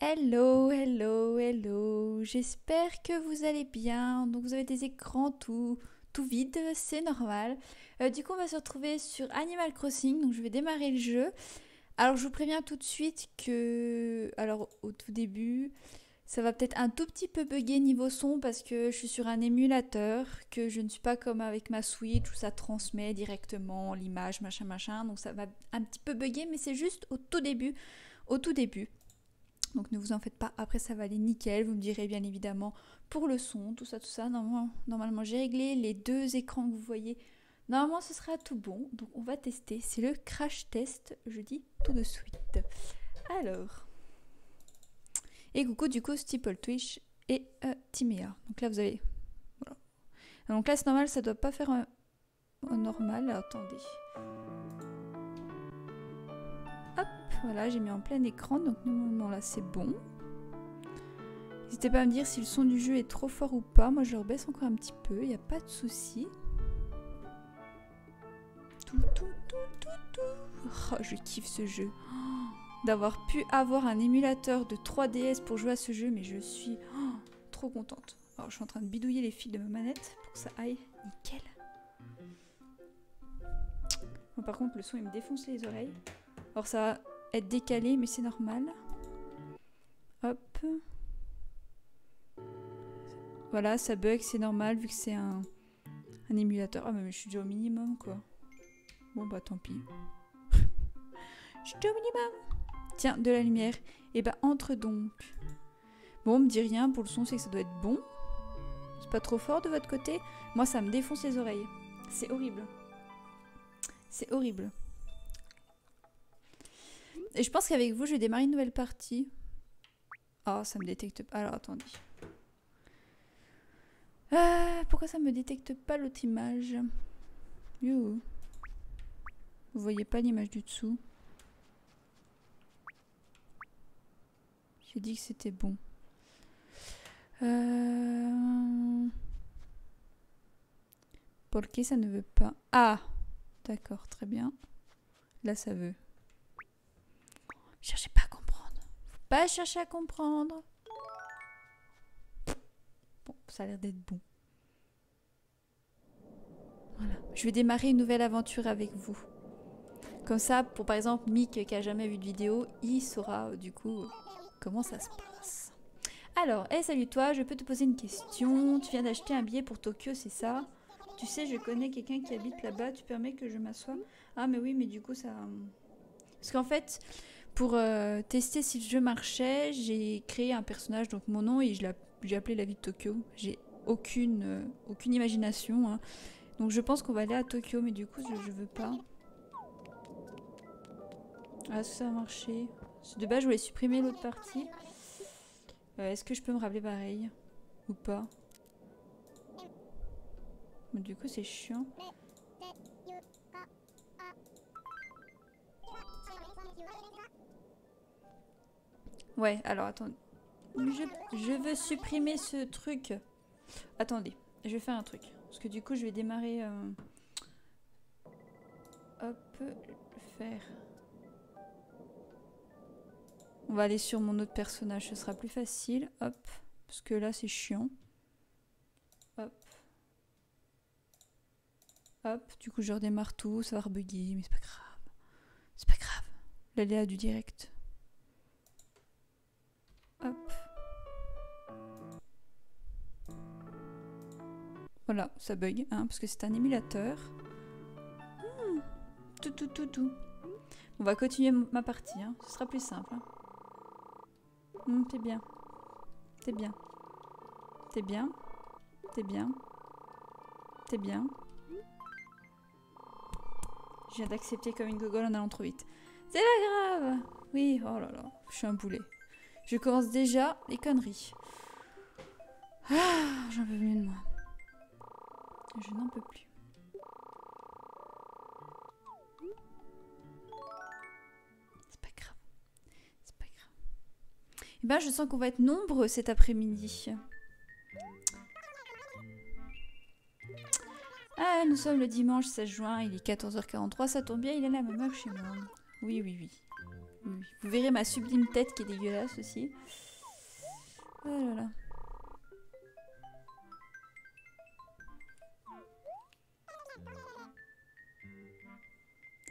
Hello, hello, hello. J'espère que vous allez bien. Donc vous avez des écrans tout vides, c'est normal. Du coup, on va se retrouver sur Animal Crossing. Donc je vais démarrer le jeu. Alors je vous préviens tout de suite que, alors au tout début, ça va peut-être un tout petit peu bugger niveau son parce que je suis sur un émulateur, que je ne suis pas comme avec ma Switch où ça transmet directement l'image, machin, machin. Donc ça va un petit peu bugger, mais c'est juste au tout début. Au tout début. Donc ne vous en faites pas, après ça va aller nickel, vous me direz bien évidemment pour le son, tout ça, tout ça. Normalement j'ai réglé les deux écrans que vous voyez. Normalement ce sera tout bon, donc on va tester. C'est le crash test, je dis tout de suite. Alors, et coucou du coup Steeple Twitch et Timea. Donc là vous avez... Voilà. Donc là c'est normal, ça doit pas faire un normal. Alors, attendez. Hop, voilà, j'ai mis en plein écran, donc normalement là c'est bon. N'hésitez pas à me dire si le son du jeu est trop fort ou pas. Moi, je le rebaisse encore un petit peu. Il n'y a pas de souci. Oh, je kiffe ce jeu. Oh, d'avoir pu avoir un émulateur de 3DS pour jouer à ce jeu, mais je suis trop contente. Alors, je suis en train de bidouiller les fils de ma manette pour que ça aille nickel. Bon, par contre, le son, il me défonce les oreilles. Alors, ça va être décalé, mais c'est normal. Hop. Voilà, ça bug, c'est normal vu que c'est un émulateur. Ah, mais je suis déjà au minimum, quoi. Bon, bah tant pis. Je suis déjà au minimum. Tiens, de la lumière. Et bah, entre donc. Bon, on me dit rien pour le son, c'est que ça doit être bon. C'est pas trop fort de votre côté? Moi, ça me défonce les oreilles. C'est horrible. C'est horrible. Et je pense qu'avec vous, je vais démarrer une nouvelle partie. Oh, ça me détecte pas. Alors, attendez. Pourquoi ça me détecte pas l'autre image? Vous voyez pas l'image du dessous? J'ai dit que c'était bon. Pourquoi ça ne veut pas? Ah, d'accord, très bien. Là, ça veut. Cherchez pas à comprendre. Faut pas chercher à comprendre. Bon, ça a l'air d'être bon. Voilà. Je vais démarrer une nouvelle aventure avec vous. Comme ça, pour par exemple Mick qui a jamais vu de vidéo, il saura du coup comment ça se passe. Alors, hey, salut toi, je peux te poser une question. Tu viens d'acheter un billet pour Tokyo, c'est ça? Tu sais, je connais quelqu'un qui habite là-bas, tu permets que je m'assoie? Ah, mais oui, mais du coup, ça... Parce qu'en fait, pour tester si le jeu marchait, j'ai créé un personnage, donc mon nom, et j'ai appelé la ville de Tokyo. J'ai aucune imagination, hein. Donc je pense qu'on va aller à Tokyo, mais du coup, je veux pas. Ah, ça a marché. De base, je voulais supprimer l'autre partie. Est-ce que je peux me rappeler pareil? Ou pas? Mais du coup, c'est chiant. Ouais, alors attendez. Je veux supprimer ce truc. Attendez, je vais faire un truc. Parce que du coup, je vais démarrer... Hop, faire... On va aller sur mon autre personnage, ce sera plus facile. Hop, parce que là, c'est chiant. Hop. Hop, du coup, je redémarre tout, ça va rebugger, mais c'est pas grave. C'est pas grave. L'aléa du direct. Hop. Voilà, ça bug, hein, parce que c'est un émulateur. Tout. On va continuer ma partie, hein. Ce sera plus simple. Hein. T'es bien. T'es bien. T'es bien. T'es bien. T'es bien. Je viens d'accepter comme une gogole en allant trop vite. C'est pas grave. Oui, oh là là, je suis un boulet. Je commence déjà les conneries. Ah, j'en peux plus de moi. Je n'en peux plus. C'est pas grave. C'est pas grave. Eh ben, je sens qu'on va être nombreux cet après-midi. Ah, nous sommes le dimanche 16 juin, il est 14h43, ça tombe bien, il est à la même heure chez moi. Oui. oui. Vous verrez ma sublime tête qui est dégueulasse aussi. Oh là là.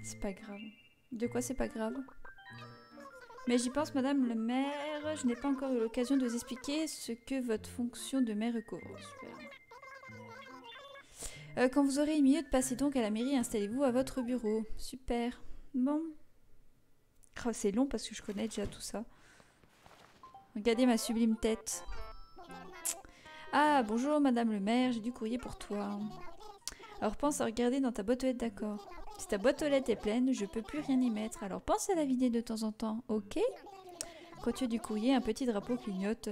C'est pas grave. De quoi c'est pas grave? Mais j'y pense, madame le maire, je n'ai pas encore eu l'occasion de vous expliquer ce que votre fonction de maire recouvre. Super. Quand vous aurez une minute, passez donc à la mairie et installez-vous à votre bureau. Super. Bon. Oh, c'est long parce que je connais déjà tout ça. Regardez ma sublime tête. Ah, bonjour madame le maire, j'ai du courrier pour toi. Alors pense à regarder dans ta boîte aux lettres, d'accord? Si ta boîte aux lettres est pleine, je peux plus rien y mettre. Alors pense à la vider de temps en temps, ok? Quand tu as du courrier, un petit drapeau clignote.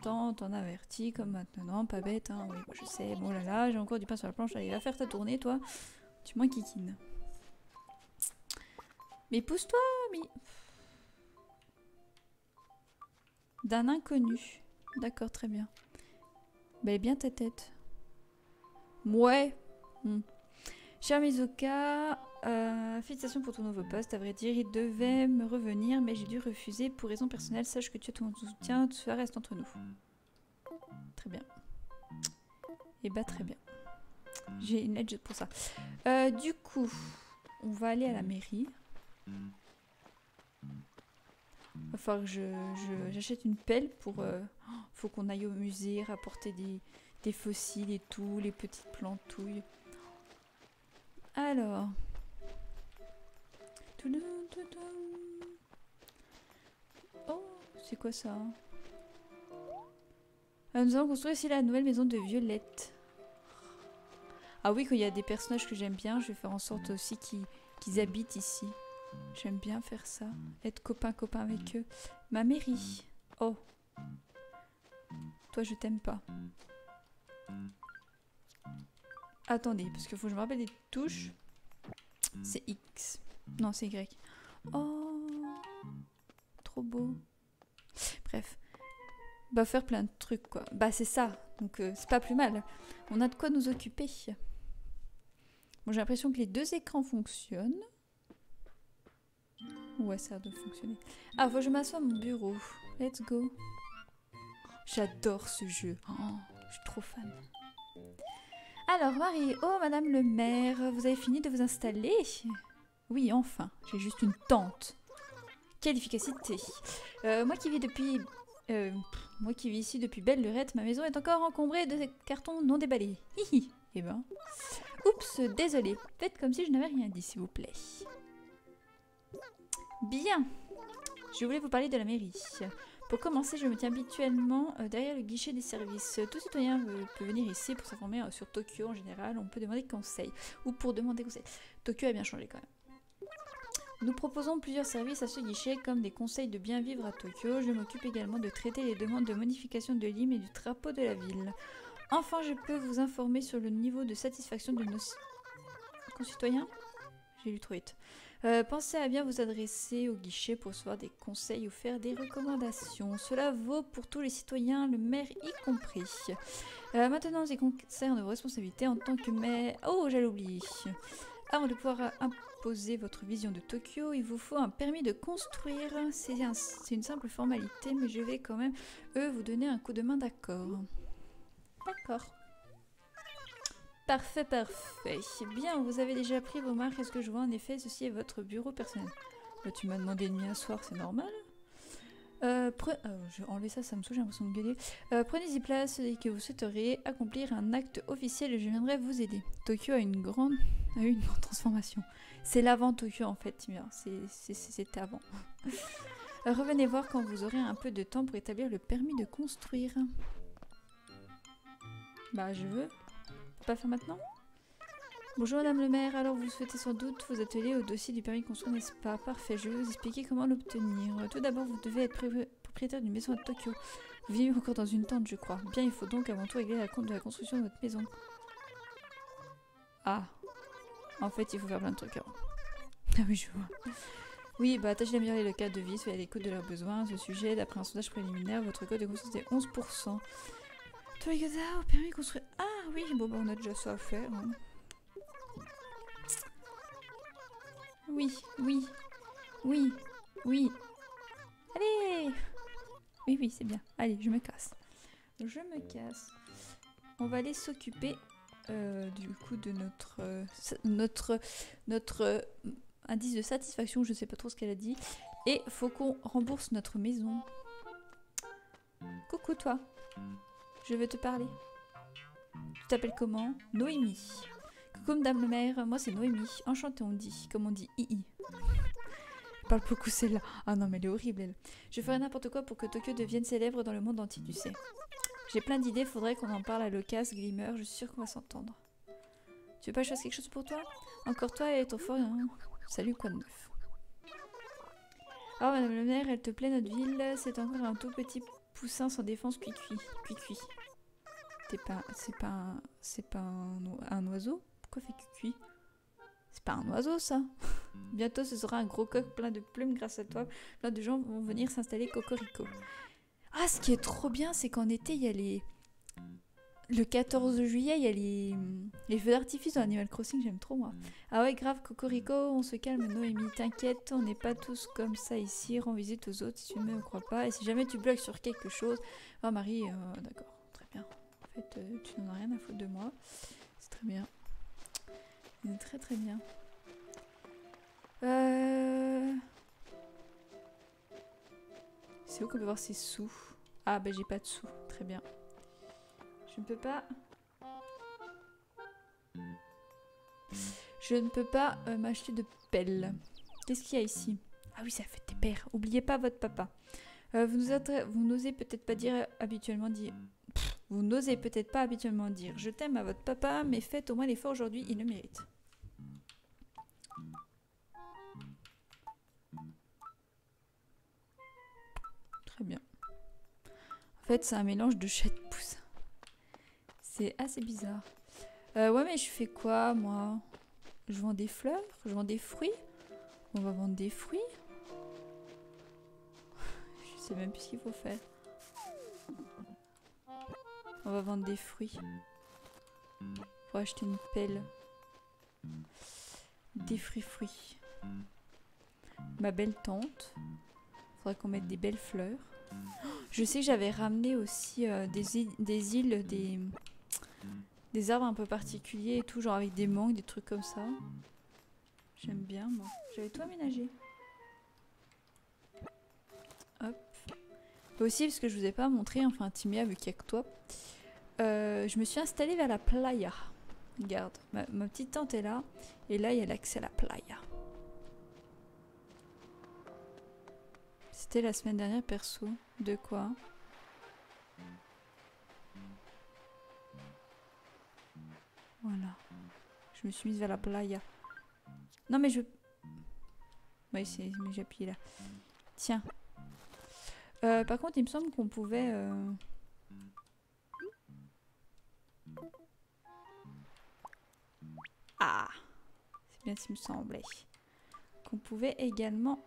T'en avertis comme maintenant, pas bête, hein. Oui, moi je sais. Bon là là, j'ai encore du pain sur la planche. Allez, va faire ta tournée, toi. Tu m'enquiquines. Mais pousse-toi, mais... D'un inconnu. D'accord, très bien. Bah, bien ta tête. Ouais. Cher Mizuka, félicitations pour ton nouveau poste. À vrai dire, il devait me revenir, mais j'ai dû refuser pour raison personnelle. Sache que tu as tout mon soutien, tout ça reste entre nous. Très bien. Et bah très bien. J'ai une lettre pour ça. Du coup, on va aller à la mairie. Il va falloir que j'achète une pelle pour... faut qu'on aille au musée, rapporter des fossiles et tout, les petites plantouilles. Alors... Oh, c'est quoi ça? Nous allons construire ici la nouvelle maison de Violette. Ah oui, quand il y a des personnages que j'aime bien, je vais faire en sorte aussi qu'ils habitent ici. J'aime bien faire ça. Être copain-copain avec eux. Ma mairie. Oh. Toi, je t'aime pas. Attendez, parce qu'il faut que je me rappelle des touches. C'est X. Non, c'est Y. Oh. Trop beau. Bref. Bah, faire plein de trucs, quoi. Bah, c'est ça. Donc, c'est pas plus mal. On a de quoi nous occuper. Bon, j'ai l'impression que les deux écrans fonctionnent. Ouais, ça doit fonctionner. Ah, faut que je m'assoie à mon bureau. Let's go. J'adore ce jeu. Oh, je suis trop fan. Alors, Marie. Oh, madame le maire, vous avez fini de vous installer? Oui, enfin. J'ai juste une tente. Quelle efficacité. Moi qui vis ici depuis belle lurette, ma maison est encore encombrée de cartons non déballés. Hihi. Eh ben. Oups, désolé. Faites comme si je n'avais rien dit, s'il vous plaît. Bien. Je voulais vous parler de la mairie. Pour commencer, je me tiens habituellement derrière le guichet des services. Tout citoyen peut venir ici pour s'informer sur Tokyo en général. On peut demander conseil. Ou pour demander conseil. Tokyo a bien changé quand même. Nous proposons plusieurs services à ce guichet, comme des conseils de bien vivre à Tokyo. Je m'occupe également de traiter les demandes de modification de l'hymne et du drapeau de la ville. Enfin, je peux vous informer sur le niveau de satisfaction de nos concitoyens. J'ai lu trop vite. Pensez à bien vous adresser au guichet pour recevoir des conseils ou faire des recommandations. Cela vaut pour tous les citoyens, le maire y compris. Maintenant, ce qui concerne vos responsabilités en tant que maire... Oh, j'allais oublier. Avant de pouvoir imposer votre vision de Tokyo, il vous faut un permis de construire. C'est une simple formalité, mais je vais quand même, vous donner un coup de main, d'accord. D'accord. Parfait, parfait. Bien, vous avez déjà pris vos marques. Est-ce que je vois en effet, ceci est votre bureau personnel? Là, tu m'as demandé de m'y asseoir, c'est normal. Je vais enlever ça, ça me saoule, j'ai l'impression de gueuler. Prenez-y place dès que vous souhaiteriez accomplir un acte officiel et je viendrai vous aider. Tokyo a eu une grande transformation. C'est l'avant Tokyo en fait, c'était avant. Revenez voir quand vous aurez un peu de temps pour établir le permis de construire. Bah, je veux. Pas faire maintenant? Bonjour madame le maire, alors vous souhaitez sans doute vous atteler au dossier du permis de construire, n'est-ce pas? Parfait, je vais vous expliquer comment l'obtenir. Tout d'abord, vous devez être propriétaire d'une maison à Tokyo. Vous vivez encore dans une tente, je crois. Bien, il faut donc avant tout régler la compte de la construction de votre maison. Ah. En fait, il faut faire plein de trucs avant. Ah oui, je vois. Oui, bah tâchez d'améliorer le cadre de vie, soyez à l'écoute de leurs besoins. À ce sujet, d'après un sondage préliminaire, votre code de construction est 11%. Toyota au permis de construire. Ah oui, bon bah on a déjà ça à faire. Hein. Oui, oui, oui, oui, Oui, oui, c'est bien. Allez, je me casse. Je me casse. On va aller s'occuper du coup de notre indice de satisfaction. Je sais pas trop ce qu'elle a dit. Et faut qu'on rembourse notre maison. Coucou toi. Je veux te parler. Tu t'appelles comment? Noémie. Coucou madame le maire, moi c'est Noémie. Enchantée on dit, comme on dit II. Elle parle beaucoup celle-là. Ah non mais elle est horrible elle. Je ferai n'importe quoi pour que Tokyo devienne célèbre dans le monde entier, tu sais. J'ai plein d'idées, faudrait qu'on en parle à Locas, Glimmer, je suis sûre qu'on va s'entendre. Tu veux pas que je fasse quelque chose pour toi? Encore toi et ton fort, hein. Salut, quoi de neuf? Ah madame le maire, elle te plaît notre ville? C'est encore un tout petit poussin sans défense cuit-cuit. Cuit-cuit. C'est pas un oiseau? Pourquoi fait cuit-cuit? C'est pas un oiseau ça. Bientôt ce sera un gros coq plein de plumes grâce à toi. Plein de gens vont venir s'installer cocorico. Ah, ce qui est trop bien, c'est qu'en été, il y a les... Le 14 juillet, il y a les feux d'artifice dans Animal Crossing, j'aime trop moi. Ah ouais, grave, Cocorico, on se calme, Noémie, t'inquiète, on n'est pas tous comme ça ici, rends visite aux autres si tu ne me crois pas. Et si jamais tu bloques sur quelque chose... Oh Marie, d'accord, très bien. En fait, tu n'en as rien à foutre de moi. C'est très bien. C'est très très bien. C'est où qu'on peut voir ses sous? Ah bah j'ai pas de sous, très bien. Je ne peux pas... Je ne peux pas m'acheter de pelle. Qu'est-ce qu'il y a ici? Ah oui, ça fait tes pères. Oubliez pas votre papa. Vous n'osez peut-être pas dire habituellement dire... Vous n'osez peut-être pas habituellement dire je t'aime à votre papa, mais faites au moins l'effort aujourd'hui, il le mérite. Très bien. En fait, c'est un mélange de chat et de poussin. C'est assez bizarre. Ouais, mais je fais quoi, moi? Je vends des fleurs? Je vends des fruits? On va vendre des fruits? Je sais même plus ce qu'il faut faire. On va vendre des fruits. Pour acheter une pelle. Des fruits. Ma belle tante. Faudrait qu'on mette des belles fleurs. Je sais que j'avais ramené aussi des îles, des arbres un peu particuliers et tout, genre avec des mangues, des trucs comme ça. J'aime bien, moi. J'avais tout aménagé. Hop. Et aussi, parce que je vous ai pas montré, enfin Timia, vu qu'il y a que toi, je me suis installée vers la playa. Regarde, ma petite tante est là, et là, il y a l'accès à la playa. C'était la semaine dernière, perso. De quoi? Voilà. Je me suis mise vers la playa. Non, mais je... Oui, mais j'ai appuyé là. Tiens. Par contre, il me semble qu'on pouvait... Ah! C'est bien ce qui me semblait. Qu'on pouvait également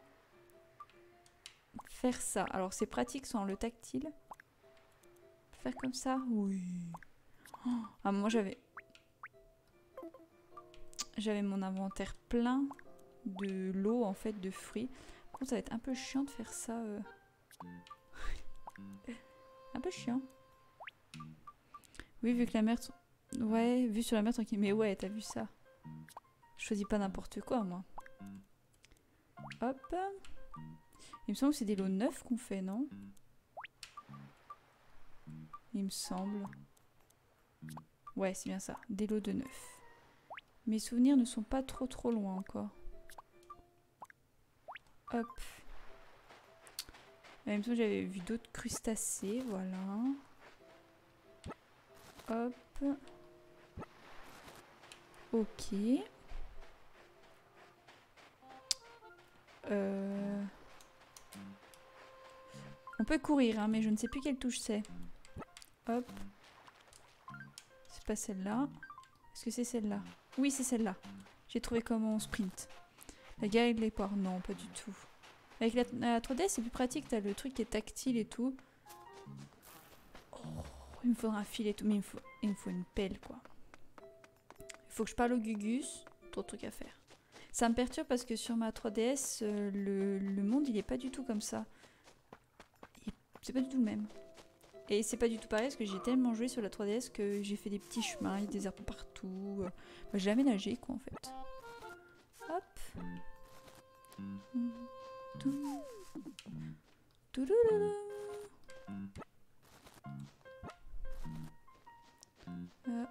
faire ça. Alors, c'est pratique sans le tactile. Faire comme ça? Oui. Oh, à un moment, j'avais mon inventaire plein de l'eau, en fait, de fruits. Par contre, ça va être un peu chiant de faire ça. Un peu chiant. Oui, vu que la mer... Ouais, vu sur la mer tranquille. Mais ouais, t'as vu ça. Je choisis pas n'importe quoi, moi. Hop. Il me semble que c'est des lots neufs qu'on fait, non? Il me semble. Ouais, c'est bien ça. Des lots de neuf. Mes souvenirs ne sont pas trop loin encore. Hop. En même temps, j'avais vu d'autres crustacés, voilà. Hop. Ok. On peut courir, hein, mais je ne sais plus quelle touche c'est. Hop. C'est pas celle-là. Est-ce que c'est celle-là? Oui, c'est celle-là. J'ai trouvé comment on sprint. La guerre avec les porcs. Non, pas du tout. Avec la 3D, c'est plus pratique. T'as le truc qui est tactile et tout. Oh, il me faudra un fil et tout. Mais il me faut une pelle, quoi. Il faut que je parle au Gugus. Trop de trucs à faire. Ça me perturbe parce que sur ma 3DS, le monde, il est pas du tout comme ça. Il est C'est pas du tout le même. Et c'est pas du tout pareil parce que j'ai tellement joué sur la 3DS que j'ai fait des petits chemins, il y a des arbres partout. J'ai aménagé quoi en fait. Hop.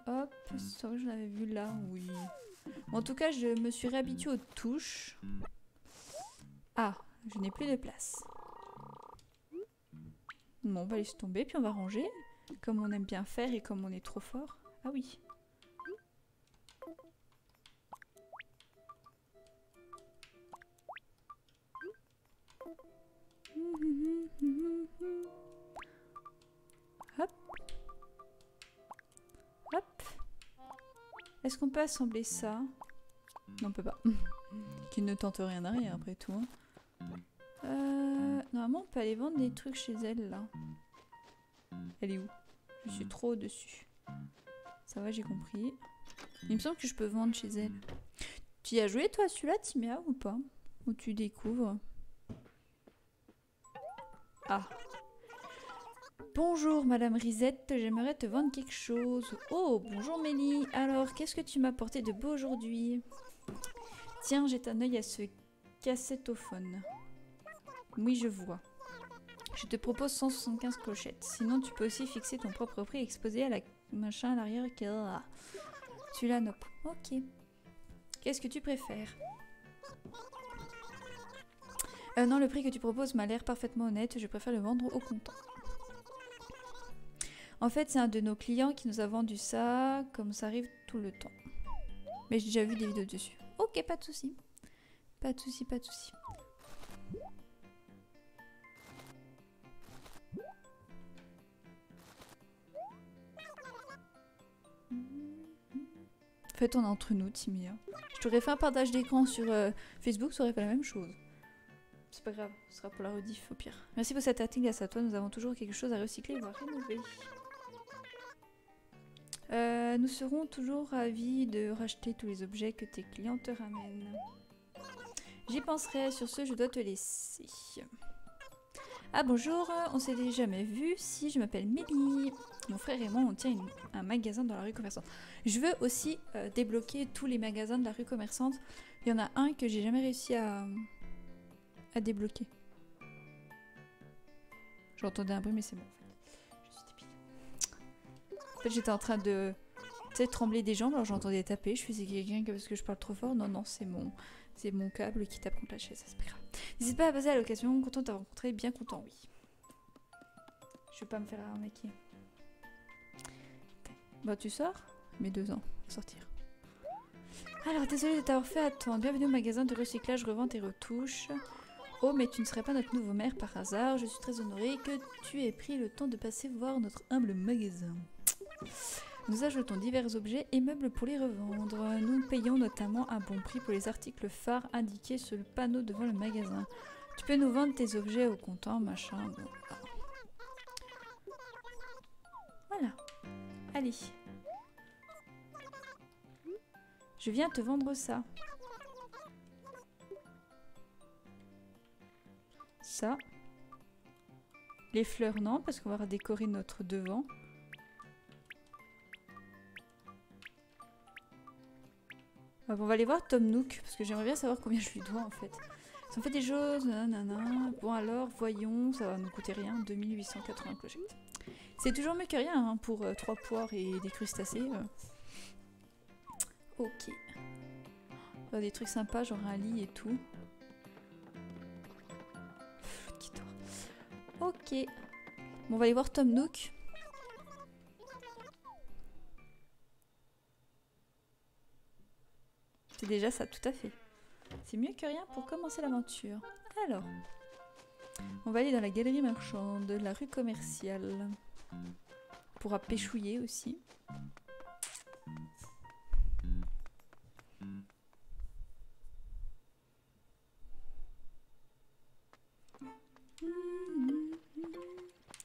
Hop, c'est vrai que je l'avais vu là, oui. Bon, en tout cas, je me suis réhabituée aux touches. Ah, je n'ai plus de place. Bon, on va laisser tomber, puis on va ranger. Comme on aime bien faire et comme on est trop fort. Ah oui. Hop. Hop. Est-ce qu'on peut assembler ça? Non, on peut pas. Qui ne tente rien à rien après tout. Hein. Normalement, on peut aller vendre des trucs chez elle, là. Elle est où? Je suis trop au-dessus. Ça va, j'ai compris. Il me semble que je peux vendre chez elle. Tu y as joué, toi, celui-là, Timéa, ou pas? Ou tu découvres? Ah. Bonjour, Madame Risette, j'aimerais te vendre quelque chose. Oh, bonjour Mélie. Alors, qu'est-ce que tu m'as apporté de beau aujourd'hui? Tiens, jette un œil à ce cassettophone. Oui, je vois. Je te propose 175 clochettes. Sinon, tu peux aussi fixer ton propre prix exposé à la machin à l'arrière. Celui-là, nope. Ok. Qu'est-ce que tu préfères? Non, le prix que tu proposes m'a l'air parfaitement honnête. Je préfère le vendre au comptant. En fait, c'est un de nos clients qui nous a vendu ça, comme ça arrive tout le temps. Mais j'ai déjà vu des vidéos dessus. Ok, pas de souci. Pas de souci, pas de souci. En fait, on est entre nous, Timéa. Je t'aurais fait un partage d'écran sur Facebook, ça aurait fait la même chose. C'est pas grave, ce sera pour la rediff au pire. Merci pour cet article, grâce à toi, nous avons toujours quelque chose à recycler ou à rénover. Nous serons toujours ravis de racheter tous les objets que tes clients te ramènent. J'y penserai, sur ce, je dois te laisser. Ah bonjour, on s'est jamais vu. Si, je m'appelle Mélie. Mon frère et moi, on tient un magasin dans la rue commerçante. Je veux aussi débloquer tous les magasins de la rue commerçante. Il y en a un que j'ai jamais réussi à débloquer. J'entendais un bruit, mais c'est bon. Je suis débile. En fait, j'étais en train de trembler des jambes, alors j'entendais taper. Je faisais quelqu'un parce que je parle trop fort. Non, non, c'est mon câble qui tape contre la chaise, ça c'est pas grave. N'hésite pas à passer à l'occasion, content de t'avoir rencontré, bien content, oui. Je vais pas me faire arnaquer. Bah tu sors? Mes 2 ans, à sortir. Alors, désolé de t'avoir fait attendre. Bienvenue au magasin de recyclage, revente et retouche. Oh, mais tu ne serais pas notre nouveau maire par hasard. Je suis très honorée que tu aies pris le temps de passer voir notre humble magasin. Nous achetons divers objets et meubles pour les revendre. Nous payons notamment un bon prix pour les articles phares indiqués sur le panneau devant le magasin. Tu peux nous vendre tes objets au comptant, machin. Bon. Voilà. Allez. Je viens te vendre ça. Ça. Les fleurs, non, parce qu'on va décorer notre devant. On va aller voir Tom Nook, parce que j'aimerais bien savoir combien je lui dois en fait. Ça me fait des choses, nanana. Bon alors, voyons, ça va nous coûter rien, 2880 clochettes. C'est toujours mieux que rien hein, pour 3 poires et des crustacés. Ok. Des trucs sympas, genre un lit et tout. Ok. Bon, on va aller voir Tom Nook. C'est déjà ça, tout à fait. C'est mieux que rien pour commencer l'aventure. Alors, on va aller dans la galerie marchande, la rue commerciale. On pourra péchouiller aussi.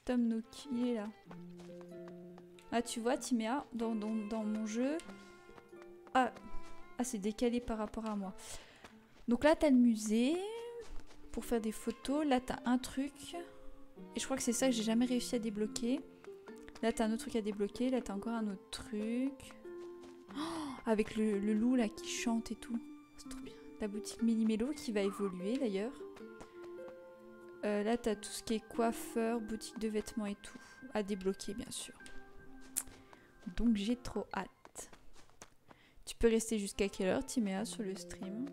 Tom Nook, il est là. Ah, tu vois, Timéa, dans mon jeu... Ah, c'est décalé par rapport à moi. Donc là, t'as le musée pour faire des photos. Là, t'as un truc. Et je crois que c'est ça que j'ai jamais réussi à débloquer. Là, t'as un autre truc à débloquer. Là, t'as encore un autre truc. Oh, avec le loup là qui chante et tout. C'est trop bien. La boutique Mini-Mélo qui va évoluer d'ailleurs. Là, t'as tout ce qui est coiffeur, boutique de vêtements et tout. À débloquer, bien sûr. Donc, j'ai trop hâte. Tu peux rester jusqu'à quelle heure, Timéa, sur le stream?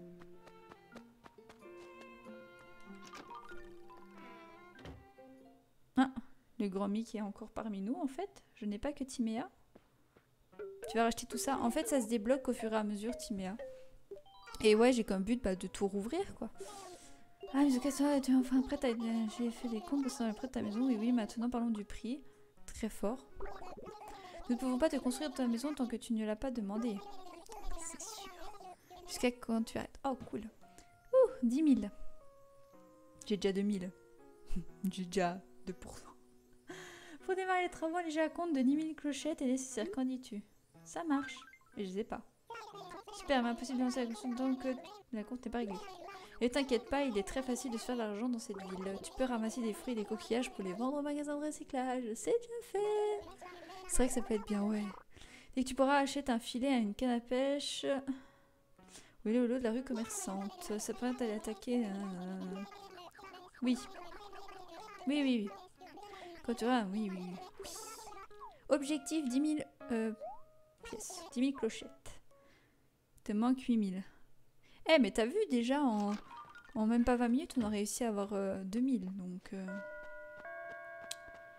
Ah, le grand Mick est encore parmi nous, en fait. Je n'ai pas que Timéa. Tu vas racheter tout ça. En fait, ça se débloque au fur et à mesure, Timéa. Et ouais, j'ai comme but de tout rouvrir, quoi. Ah, mais tu es enfin prête à... J'ai fait des comptes pour savoir près de ta maison. Oui, oui, maintenant parlons du prix. Très fort. Nous ne pouvons pas te construire ta maison tant que tu ne l'as pas demandé. C'est sûr. Jusqu'à quand tu arrêtes. Oh, cool. Ouh, 10 000. J'ai déjà 2 000. J'ai déjà 2%. Pour démarrer les travaux, un léger acompte de 10 000 clochettes est nécessaire. Qu'en dis-tu? Ça marche. Mais je sais pas. Super, mais impossible de lancer la construction tant que la compte n'est pas réglée. Et t'inquiète pas, il est très facile de se faire de l'argent dans cette ville. Tu peux ramasser des fruits et des coquillages pour les vendre au magasin de recyclage. C'est déjà fait. C'est vrai que ça peut être bien, ouais. Dès que tu pourras acheter un filet à une canne à pêche... Oui, le lot de la rue commerçante. Ça permet d'aller attaquer... Oui. Oui, oui, oui. Quand tu auras... Oui, oui, oui. Objectif 10 000 pièces. 10 000 clochettes. Te manque 8 000. Eh, mais t'as vu déjà en même pas 20 minutes, on a réussi à avoir 2000. Donc...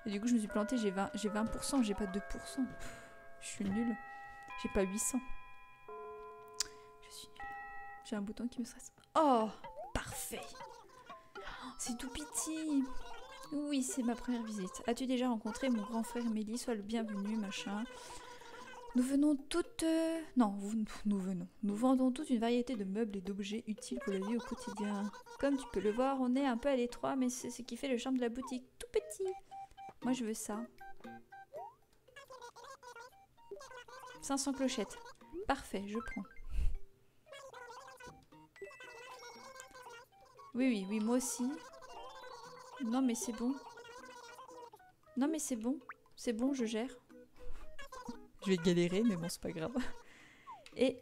Et du coup, je me suis plantée, j'ai 20%, j'ai pas 2%. Pff, je suis nulle. J'ai pas 800. Je suis nulle. J'ai un bouton qui me stresse. Oh, parfait. C'est tout petit. Oui, c'est ma première visite. As-tu déjà rencontré mon grand frère Mélie? Sois le bienvenu, machin. Nous venons toutes... Non, nous venons. Nous vendons toute une variété de meubles et d'objets utiles pour la vie au quotidien. Comme tu peux le voir, on est un peu à l'étroit, mais c'est ce qui fait le charme de la boutique. Tout petit. Moi, je veux ça. 500 clochettes. Parfait, je prends. Oui, oui, oui, moi aussi. Non, mais c'est bon. Non, mais c'est bon. C'est bon, je gère. Je vais galérer, mais bon, c'est pas grave. Et...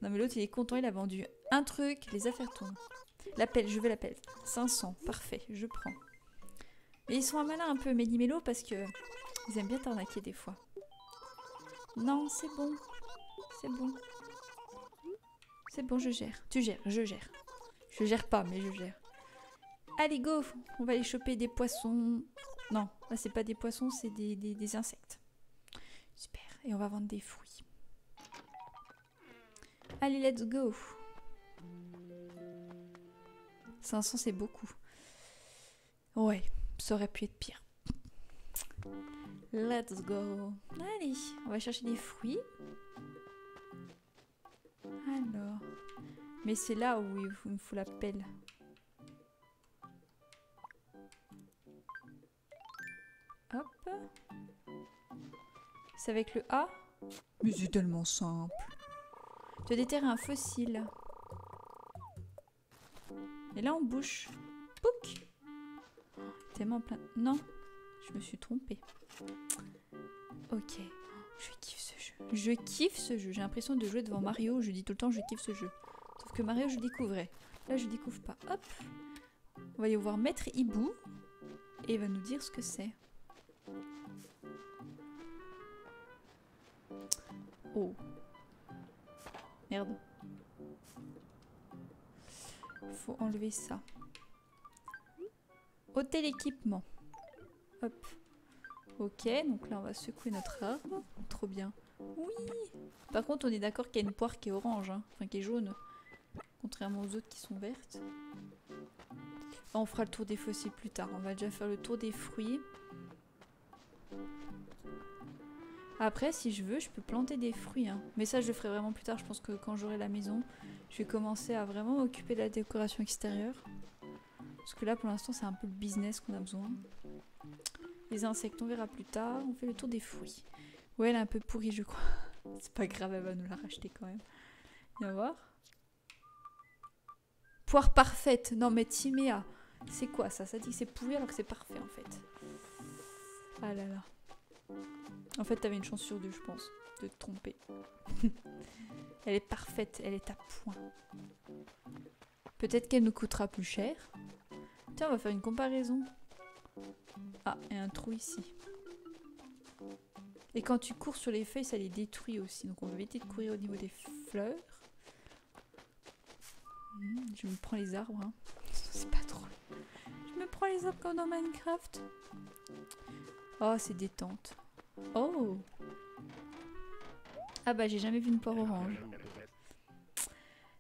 Non, mais l'autre, il est content, il a vendu un truc, les affaires tournent. L'appel, je veux l'appel. 500, parfait, je prends. Mais ils sont un malin un peu méli-mélo parce que... Ils aiment bien t'arnaquer des fois. Non, c'est bon. C'est bon. C'est bon, je gère. Tu gères, je gère. Je gère pas, mais je gère. Allez, go. On va aller choper des poissons. Non, là, c'est pas des poissons, c'est des insectes. Super. Et on va vendre des fruits. Allez, let's go. 500, c'est beaucoup. Ouais, ça aurait pu être pire. Let's go. Allez, on va chercher des fruits. Alors. Mais c'est là où il me faut la pelle. Hop. C'est avec le A. Mais c'est tellement simple. Tu as déterré un fossile. Et là on bouche. Pouc. Tellement plein. Non, je me suis trompée. Ok. Je kiffe ce jeu. Je kiffe ce jeu. J'ai l'impression de jouer devant Mario. Je dis tout le temps je kiffe ce jeu. Sauf que Mario je découvrais. Là je découvre pas. Hop. On va aller voir Maître Hibou. Et il va nous dire ce que c'est. Oh. Merde. Faut enlever ça. Ôter l'équipement. Hop. Ok, donc là on va secouer notre arbre. Trop bien. Oui. Par contre on est d'accord qu'il y a une poire qui est orange. Hein. Enfin qui est jaune. Contrairement aux autres qui sont vertes. On fera le tour des fossiles plus tard. On va déjà faire le tour des fruits. Après, si je veux, je peux planter des fruits. Hein. Mais ça, je le ferai vraiment plus tard. Je pense que quand j'aurai la maison, je vais commencer à vraiment m'occuper de la décoration extérieure. Parce que là, pour l'instant, c'est un peu le business qu'on a besoin. Les insectes, on verra plus tard. On fait le tour des fruits. Ouais, elle est un peu pourrie, je crois. C'est pas grave, elle va nous la racheter quand même. Viens voir. Poire parfaite. Non, mais Timéa, C'est quoi ça? Ça dit que c'est pourri alors que c'est parfait en fait. Ah là là. En fait, t'avais une chance sur deux, je pense, de te tromper. Elle est parfaite, elle est à point. Peut-être qu'elle nous coûtera plus cher. Tiens, on va faire une comparaison. Ah, il y a un trou ici. Et quand tu cours sur les feuilles, ça les détruit aussi. Donc on va éviter de courir au niveau des fleurs. Je me prends les arbres. Hein. C'est pas drôle. Je me prends les arbres comme dans Minecraft. Oh, c'est détente. Oh! Ah bah, j'ai jamais vu une poire orange.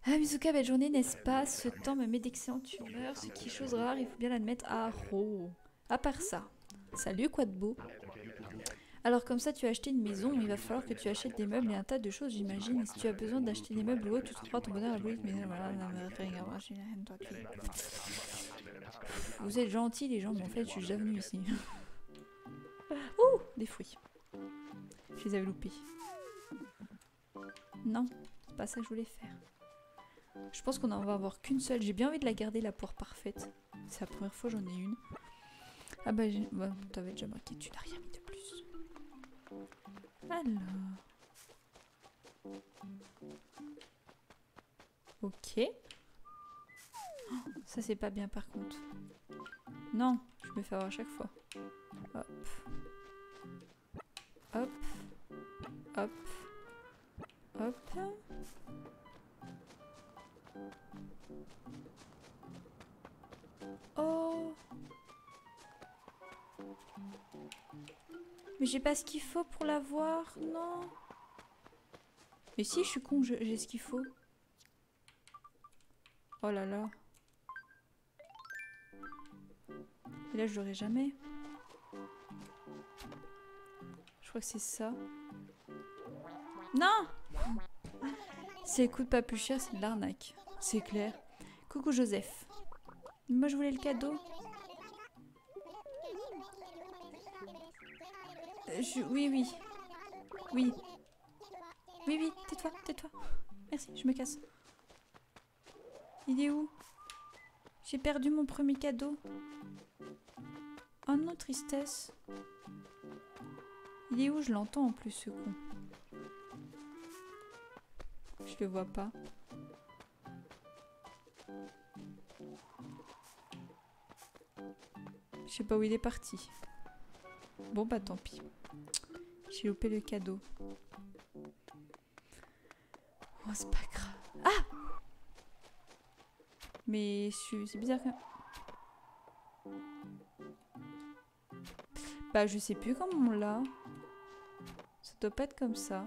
Ah, Mizuka, belle journée, n'est-ce pas? Ce temps me met d'excellente humeur, ce qui est chose rare, il faut bien l'admettre. Ah, oh! À part ça. Salut, quoi de beau? Alors comme ça, tu as acheté une maison, il va falloir que tu achètes des meubles et un tas de choses, j'imagine. Et si tu as besoin d'acheter des meubles ou autre, tu trouveras ton bonheur à Louis. Mais voilà, vous êtes gentils les gens, mais en fait, je suis déjà venue ici. Ouh, des fruits. Je les avais loupés. Non, c'est pas ça que je voulais faire. Je pense qu'on en va avoir qu'une seule. J'ai bien envie de la garder, la poire parfaite. C'est la première fois j'en ai une. Ah bah, t'avais déjà marqué, tu n'as rien mis de plus. Alors. Ok. Oh, ça c'est pas bien par contre. Non, je me fais avoir à chaque fois. Hop. Hop. Hop. Hop. Oh. Mais j'ai pas ce qu'il faut pour l'avoir, non. Mais si, je suis con, j'ai ce qu'il faut. Oh là là. Et là, je l'aurai jamais. Je crois que c'est ça. Non! Si elle coûte pas plus cher, c'est de l'arnaque. C'est clair. Coucou Joseph. Moi, je voulais le cadeau. Oui, oui. Oui. Oui, oui, tais-toi, tais-toi. Merci, je me casse. Il est où? J'ai perdu mon premier cadeau. Oh non, tristesse. Il est où? Je l'entends en plus, ce con. Je le vois pas. Je sais pas où il est parti. Bon bah tant pis. J'ai loupé le cadeau. Oh, c'est pas grave. Ah! Mais c'est bizarre que... Bah je sais plus comment on l'a. Ça doit pas être comme ça.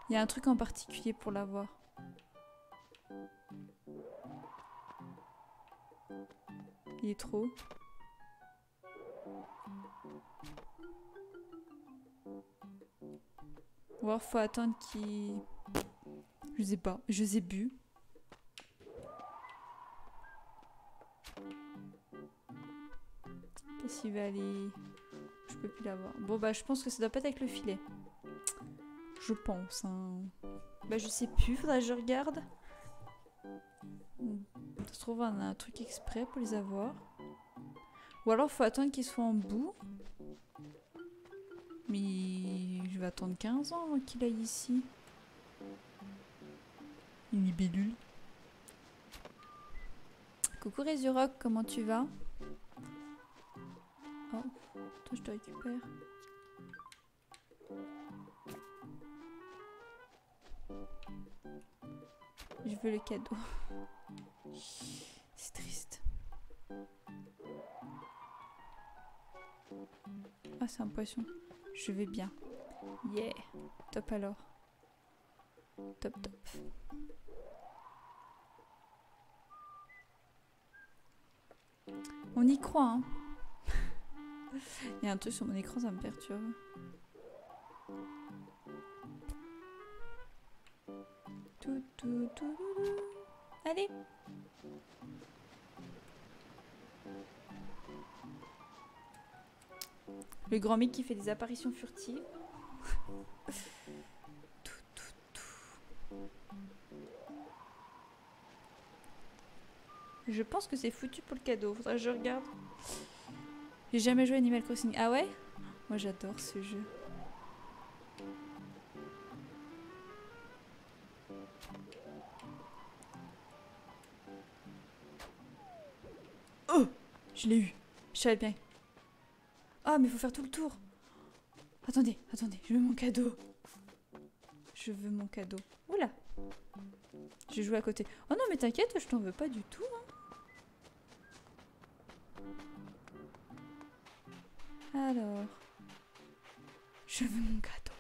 Il y a un truc en particulier pour l'avoir. Il est trop. Ou alors faut attendre qu'il... Je sais pas, je sais bu. Qu'est-ce qu'il va aller... Je peux plus l'avoir. Bon bah je pense que ça doit pas être avec le filet. Je pense. Hein. Bah je sais plus, faudrait que je regarde. Ça se trouve on a un truc exprès pour les avoir. Ou alors faut attendre qu'ils soient en bout. Mais je vais attendre 15 ans avant qu'il aille ici. Une libellule. Coucou Résurrock, comment tu vas? Oh, toi je te récupère. Je veux le cadeau. C'est triste. Ah, c'est un poisson. Je vais bien. Yeah. Top alors. Top, top. On y croit, hein. Il y a un truc sur mon écran, ça me perturbe. Tout, tout, tout, tout. Allez. Le grand Mick qui fait des apparitions furtives. Tout, tout, tout. Je pense que c'est foutu pour le cadeau. Faudrait que je regarde. J'ai jamais joué à Animal Crossing. Ah ouais? Moi j'adore ce jeu. Oh! Je l'ai eu. Je savais bien. Ah, mais il faut faire tout le tour. Attendez, attendez, je veux mon cadeau. Je veux mon cadeau. Oula. J'ai joué à côté. Oh non, mais t'inquiète, je t'en veux pas du tout. Hein. Alors. Je veux mon cadeau.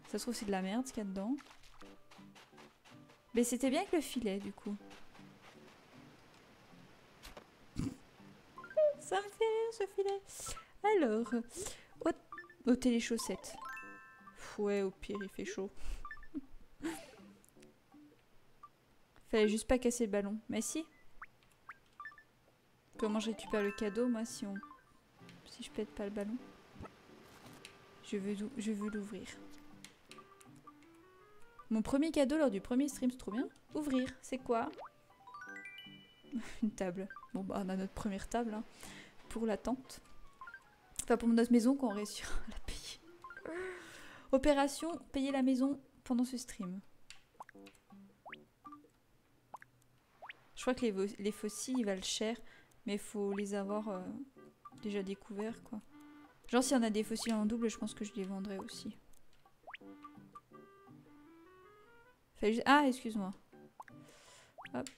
Ça se trouve, c'est de la merde ce qu'il y a dedans. Mais c'était bien avec le filet, du coup. Ça me fait rire, ce filet. Alors. Ôter les chaussettes. Ouais, au pire, il fait chaud. Fallait juste pas casser le ballon. Mais si. Comment je récupère le cadeau, moi, si je pète pas le ballon? Je veux l'ouvrir. Mon premier cadeau lors du premier stream, c'est trop bien. Ouvrir, c'est quoi? Une table. Bon, bah, on a notre première table, hein, pour la tente. Enfin, pour notre maison, qu'on réussira à la payer. Opération, payer la maison pendant ce stream. Je crois que les fossiles, ils valent cher, mais il faut les avoir déjà découverts, quoi. Genre, s'il y en a des fossiles en double, je pense que je les vendrais aussi. Ah, excuse-moi. Hop.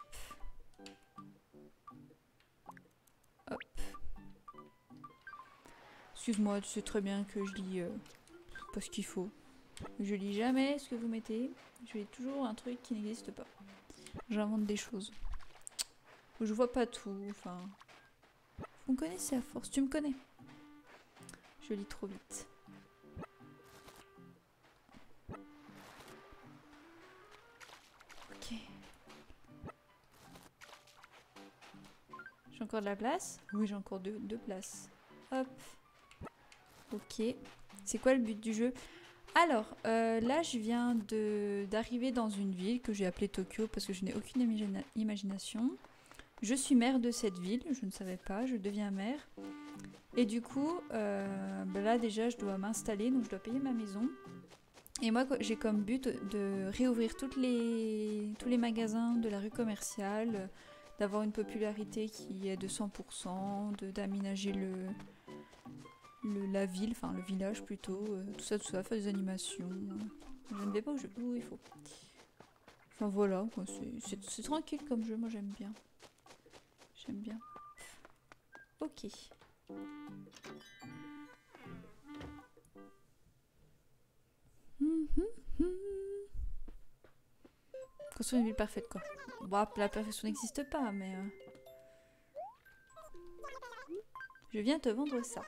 Hop. Excuse-moi, tu sais très bien que je lis pas ce qu'il faut. Je lis jamais ce que vous mettez. Je lis toujours un truc qui n'existe pas. J'invente des choses. Je vois pas tout, enfin... Vous me connaissez à force, tu me connais. Je lis trop vite. Ok. J'ai encore de la place? Oui, j'ai encore deux places. Hop. Ok. C'est quoi le but du jeu? Alors, là, je viens d'arriver dans une ville que j'ai appelée Tokyo parce que je n'ai aucune imagination. Je suis maire de cette ville, je ne savais pas, je deviens maire. Et du coup, bah là déjà, je dois m'installer, donc je dois payer ma maison. Et moi, j'ai comme but de réouvrir tous les magasins de la rue commerciale, d'avoir une popularité qui est de 100%, d'aménager la ville, enfin le village plutôt, tout ça, faire des animations. Je ne vais pas où il faut. Enfin voilà, c'est tranquille comme jeu, moi j'aime bien. J'aime bien. Ok. Construire une ville parfaite, quoi. Bon, la perfection n'existe pas, mais... Je viens te vendre ça.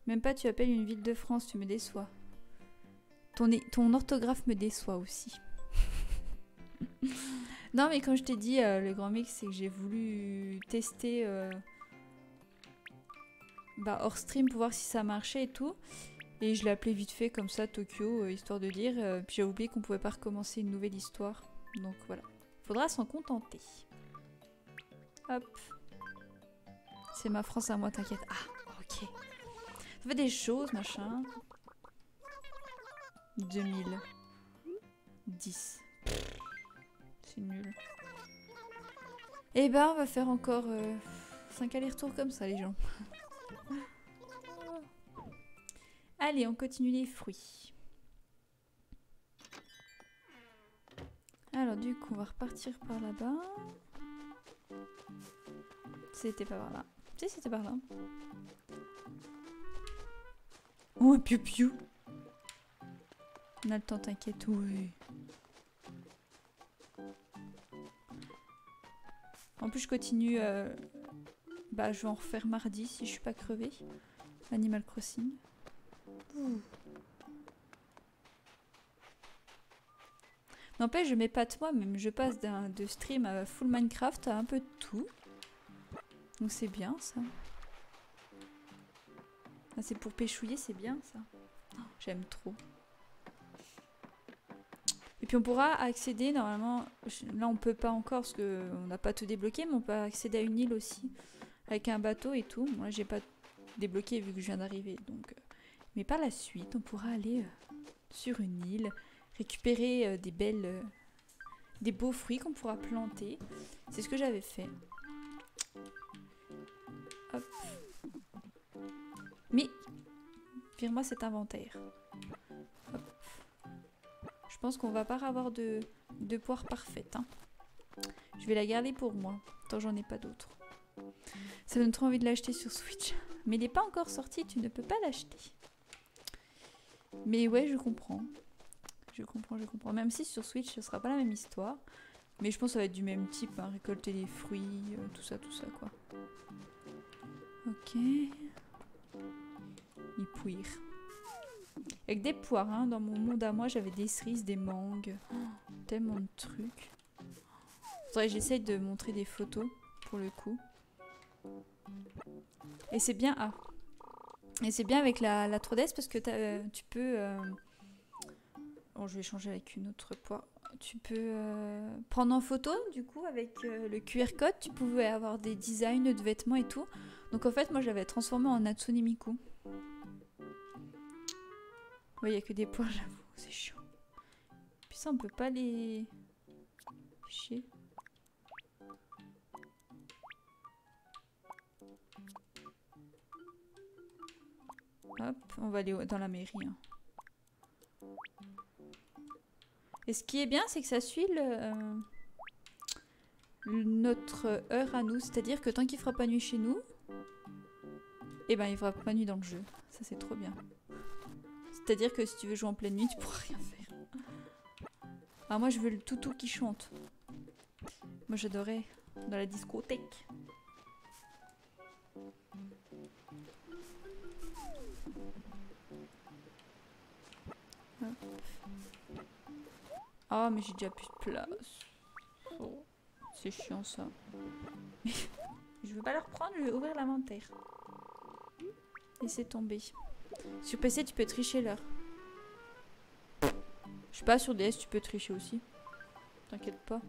Même pas tu appelles une ville de France, tu me déçois. Ton orthographe me déçoit aussi. Non, mais comme je t'ai dit, le grand mix, c'est que j'ai voulu tester hors stream pour voir si ça marchait et tout. Et je l'ai appelé vite fait comme ça, Tokyo, histoire de dire. Puis j'ai oublié qu'on pouvait pas recommencer une nouvelle histoire. Donc voilà. Faudra s'en contenter. Hop. C'est ma France à moi, t'inquiète. Ah, ok. Ça fait des choses, machin. 2010. C'est nul. Et ben, on va faire encore 5 allers-retours comme ça, les gens. Allez, on continue les fruits. Alors, du coup, on va repartir par là-bas. C'était pas par là. Si, c'était par là. Oh, un piou-piou. On a le temps, t'inquiète, oui. En plus, je continue... Bah, je vais en refaire mardi si je suis pas crevée. Animal Crossing. N'empêche, je m'épate moi-même. Je passe de stream à full Minecraft à un peu de tout. Donc c'est bien, ça. Ah, c'est pour péchouiller, c'est bien, ça. Oh, j'aime trop. Et puis on pourra accéder normalement, là on peut pas encore parce qu'on n'a pas tout débloqué, mais on peut accéder à une île aussi, avec un bateau et tout. Moi j'ai pas débloqué vu que je viens d'arriver, donc... Mais par la suite, on pourra aller sur une île, récupérer des beaux fruits qu'on pourra planter. C'est ce que j'avais fait. Hop. Mais, vire-moi cet inventaire. Hop. Je pense qu'on va pas avoir de poire parfaite. Hein. Je vais la garder pour moi, tant j'en ai pas d'autres. Ça donne trop envie de l'acheter sur Switch. Mais il n'est pas encore sorti, tu ne peux pas l'acheter. Mais ouais, je comprends. Je comprends. Même si sur Switch, ce sera pas la même histoire. Mais je pense que ça va être du même type, hein, récolter les fruits, tout ça, quoi. Ok. Les poires. Avec des poires, hein. Dans mon monde à moi, j'avais des cerises, des mangues. Oh, tellement de trucs. Faudrait que j'essaye de montrer des photos, pour le coup. Et c'est bien... Ah. Et c'est bien avec la 3DS parce que tu peux... Bon, je vais changer avec une autre poire. Tu peux prendre en photo, du coup, avec le QR code. Tu pouvais avoir des designs de vêtements et tout. Donc en fait, moi, j'avais transformé en Natsune Miku. Ouais, il n'y a que des poires, j'avoue. C'est chiant. Puis ça, on peut pas les... Chier. Hop, on va aller dans la mairie. Hein. Et ce qui est bien, c'est que ça suit notre heure à nous. C'est-à-dire que tant qu'il fera pas nuit chez nous, eh ben il fera pas nuit dans le jeu. Ça, c'est trop bien. C'est-à-dire que si tu veux jouer en pleine nuit, tu pourras rien faire. Ah, moi, je veux le toutou qui chante. Moi, j'adorais dans la discothèque. Ah, mais j'ai déjà plus de place. Oh, c'est chiant ça. Je veux pas le reprendre, je vais ouvrir l'inventaire. Laissez tomber. Sur PC, tu peux tricher l'heure. Je sais pas, sur DS, tu peux tricher aussi. T'inquiète pas.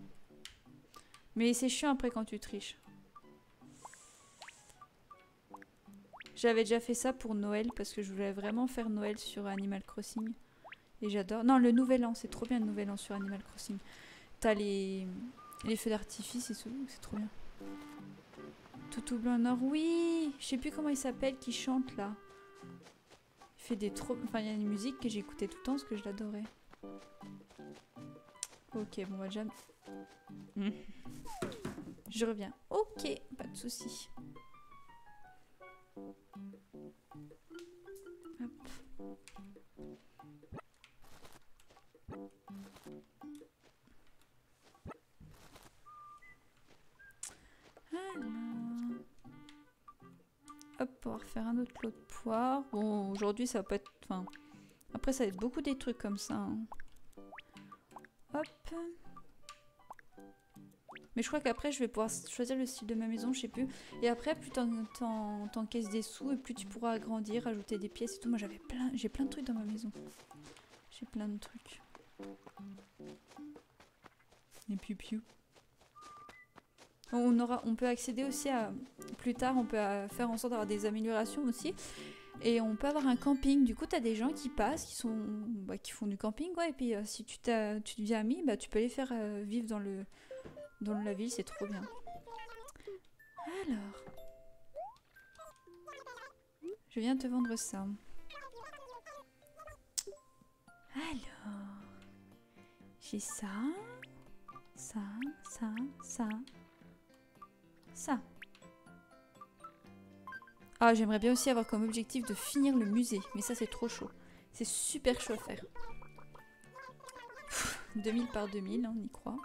Mais c'est chiant après quand tu triches. J'avais déjà fait ça pour Noël parce que je voulais vraiment faire Noël sur Animal Crossing. Et j'adore. Non, le nouvel an, c'est trop bien le nouvel an sur Animal Crossing. T'as les feux d'artifice et tout, c'est trop bien. Toutou blanc nord, oui. Je sais plus comment il s'appelle qui chante là. Il fait des trop... Enfin, il y a une musique que j'écoutais tout le temps parce que je l'adorais. Ok, bon, on va déjà... Je reviens. Ok, pas de soucis. Hop. Alors... Hop, on va refaire un autre lot de poire. Bon, aujourd'hui, ça va pas être... Enfin, après, ça va être beaucoup des trucs comme ça. Hein. Hop. Mais je crois qu'après, je vais pouvoir choisir le style de ma maison, je sais plus. Et après, plus t'encaisses des sous et plus tu pourras agrandir, ajouter des pièces et tout. Moi, j'ai plein de trucs dans ma maison. J'ai plein de trucs. Et piou. On peut accéder aussi à... Plus tard, on peut faire en sorte d'avoir des améliorations aussi. Et on peut avoir un camping. Du coup, tu as des gens qui passent, qui font du camping, quoi. Et puis, si tu deviens ami, bah, tu peux les faire vivre dans la ville. C'est trop bien. Alors... Je viens te vendre ça. Alors... J'ai ça... Ça. Ah, j'aimerais bien aussi avoir comme objectif de finir le musée. Mais ça, c'est trop chaud. C'est super chaud à faire. 2000 par 2000, on y croit.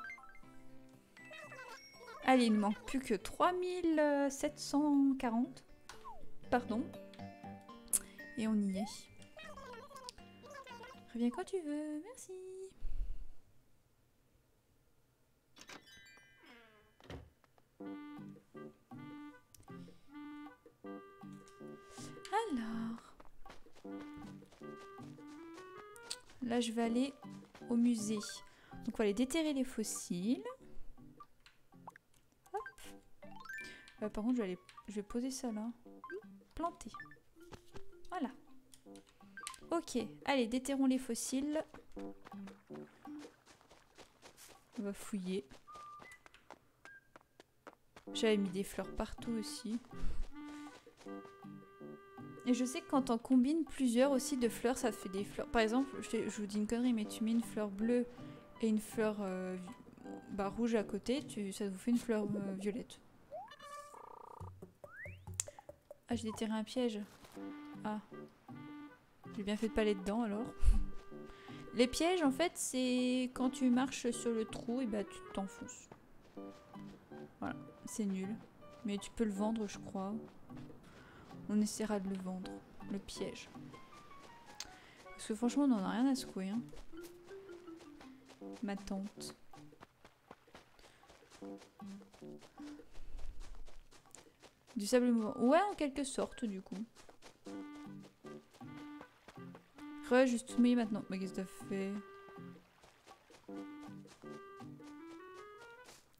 Allez, il ne manque plus que 3740. Pardon. Et on y est. Reviens quand tu veux. Merci. Alors, là je vais aller au musée. Donc on va aller déterrer les fossiles. Hop. Par contre, je vais poser ça là. Planter. Voilà. Ok, allez, déterrons les fossiles. On va fouiller. J'avais mis des fleurs partout aussi. Et je sais que quand on combine plusieurs aussi de fleurs, ça fait des fleurs. Par exemple, je vous dis une connerie, mais tu mets une fleur bleue et une fleur rouge à côté, ça vous fait une fleur violette. Ah, j'ai déterré un piège. Ah. J'ai bien fait de pas aller dedans alors. Les pièges, en fait, c'est quand tu marches sur le trou, et bah tu t'enfonces. Voilà, c'est nul. Mais tu peux le vendre, je crois. On essaiera de le vendre, le piège. Parce que franchement, on n'en a rien à secouer. Hein. Ma tante. Du sable mouvant. Ouais, en quelque sorte, du coup. Juste tout mouillé maintenant. Mais qu'est-ce que t'as fait?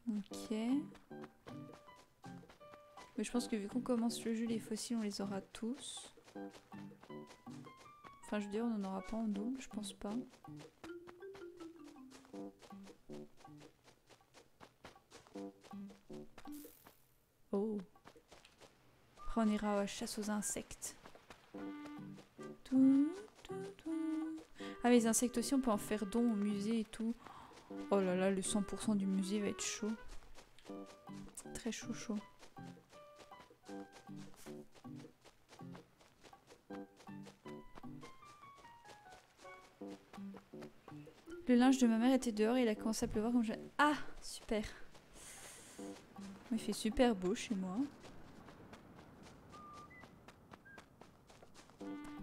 Ok. Mais je pense que vu qu'on commence le jeu, les fossiles, on les aura tous. Enfin, je veux dire, on n'en aura pas en double, je pense pas. Oh. Après, on ira à la chasse aux insectes. Ah, les insectes aussi, on peut en faire don au musée et tout. Oh là là, le 100% du musée va être chaud. Très chaud, chaud. Le linge de ma mère était dehors et il a commencé à pleuvoir comme je... Ah, super. Il fait super beau chez moi.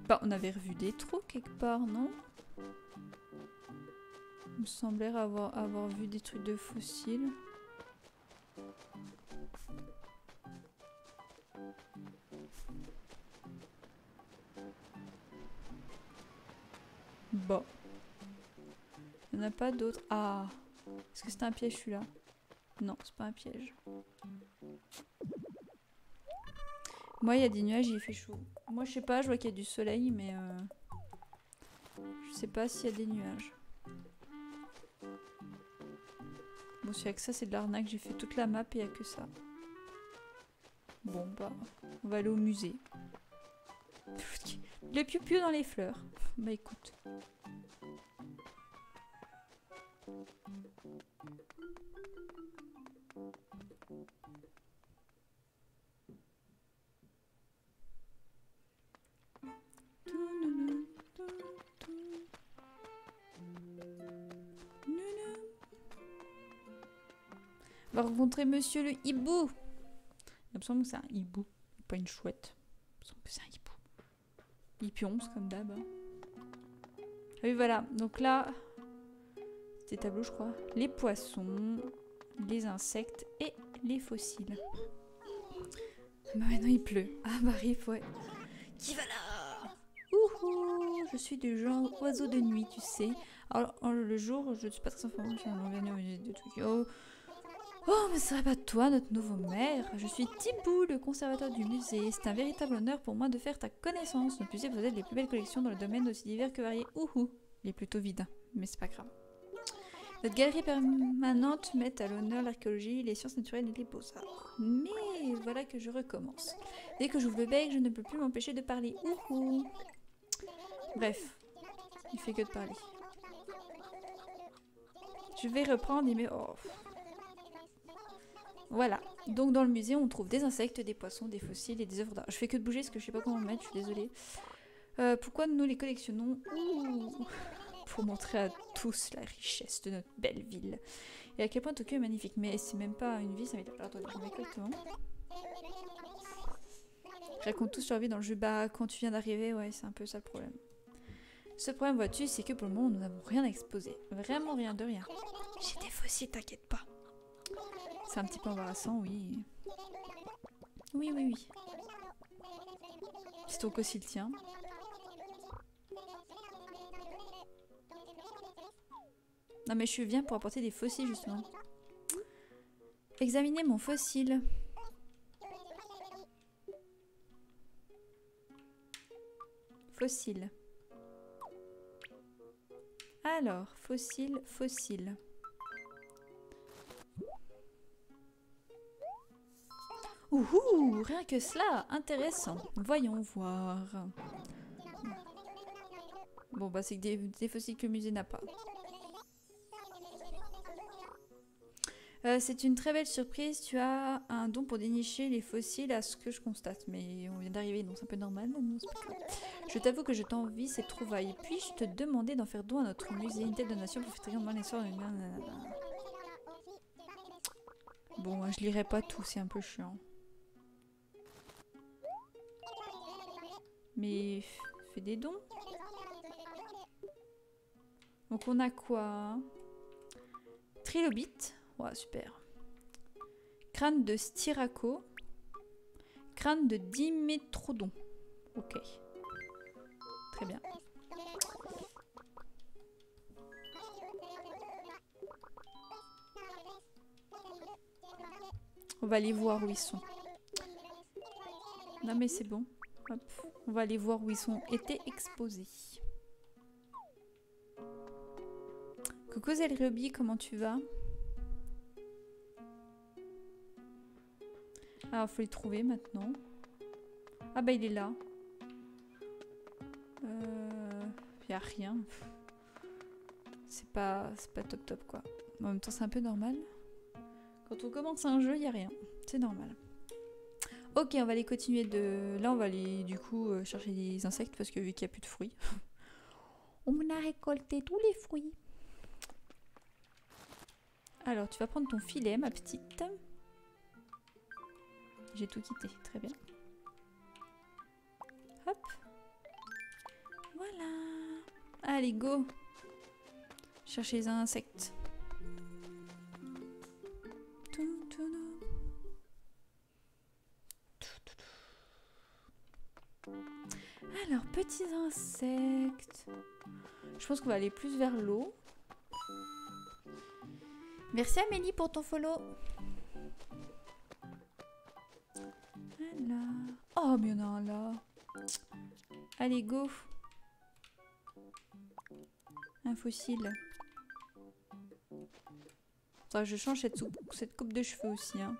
Bah, on avait revu des trous quelque part, non? Il me semblait avoir vu des trucs de fossiles. Bon. Il n'y en a pas d'autres. Ah. Est-ce que c'était un piège celui-là? Non, c'est pas un piège. Moi, il y a des nuages, il fait chaud. Moi, je sais pas, je vois qu'il y a du soleil, mais je sais pas s'il y a des nuages. Bon, si avec ça, c'est de l'arnaque. J'ai fait toute la map et il n'y a que ça. Bon, bah, on va aller au musée. Le piou-piou dans les fleurs. Bah, écoute. On va rencontrer monsieur le hibou. Il me semble que c'est un hibou, pas une chouette. Il me semble que c'est un hibou. Il pionce comme d'hab. Ah oui, voilà. Donc là, c'était tableau, je crois. Les poissons, les insectes et les fossiles. Bah maintenant il pleut. Ah bah rif, ouais. Qui va là? Ouhou, je suis du genre oiseau de nuit, tu sais. Alors le jour, je ne suis pas très informée sur l'environnement de Tokyo. Oh, mais ce serait pas toi, notre nouveau maire. Je suis Thibaut, le conservateur du musée. C'est un véritable honneur pour moi de faire ta connaissance. Notre musée possède les plus belles collections dans le domaine aussi divers que varié. Ouhou, il est plutôt vide, mais c'est pas grave. Notre galerie permanente met à l'honneur l'archéologie, les sciences naturelles et les beaux-arts. Mais voilà que je recommence. Dès que j'ouvre le bec, je ne peux plus m'empêcher de parler. Ouhou. Bref, il fait que de parler. Je vais reprendre et oh. Voilà, donc dans le musée on trouve des insectes, des poissons, des fossiles et des œuvres d'art. Je fais que de bouger parce que je sais pas comment le mettre, je suis désolée. Pourquoi nous les collectionnons? Pour montrer à tous la richesse de notre belle ville. Et à quel point Tokyo est magnifique. Mais c'est même pas une ville, ça veut dire... Attendez, je mets correctement. Raconte toute leur vie dans le jeu. Bah, quand tu viens d'arriver, ouais, c'est un peu ça le problème. Ce problème, vois-tu, c'est que pour le moment, nous n'avons rien à exposer. Vraiment rien de rien. J'ai des fossiles, t'inquiète pas. C'est un petit peu embarrassant, oui. Oui, oui, oui. C'est donc aussi le tien. Non mais je viens pour apporter des fossiles justement. Examinez mon fossile. Fossile. Alors, fossile, fossile. Ouhou, rien que cela, intéressant. Voyons voir. Bon, bah c'est des fossiles que le musée n'a pas. C'est une très belle surprise. Tu as un don pour dénicher les fossiles à ce que je constate. Mais on vient d'arriver, donc c'est un peu normal. Non, c'est pas grave. Je t'avoue que je t'envie ces trouvailles. Puis-je te demander d'en faire don à notre musée? Une telle donation profiterait en l'histoire de... Bon, je lirai pas tout, c'est un peu chiant. Mais fais des dons. Donc on a quoi? Trilobite. Ouais, super. Crâne de Styraco. Crâne de Dimétrodon. Ok. Très bien. On va aller voir où ils sont. Non mais c'est bon. Hop. On va aller voir où ils sont été exposés. Coucou Zelriobi, comment tu vas? Alors, faut les trouver maintenant. Ah bah il est là. Y a rien. C'est pas top top quoi. En même temps c'est un peu normal. Quand on commence un jeu, y a rien. C'est normal. Ok, on va aller continuer de... Là on va aller du coup chercher des insectes parce que vu qu'il n'y a plus de fruits. On a récolté tous les fruits. Alors tu vas prendre ton filet ma petite. J'ai tout quitté, très bien. Hop. Voilà. Allez, go. Chercher les insectes. Alors, petits insectes. Je pense qu'on va aller plus vers l'eau. Merci Amélie pour ton follow. Voilà. Oh, mais il y en a un là. Allez, go. Un fossile. Attends, je change cette coupe de cheveux aussi. Hein.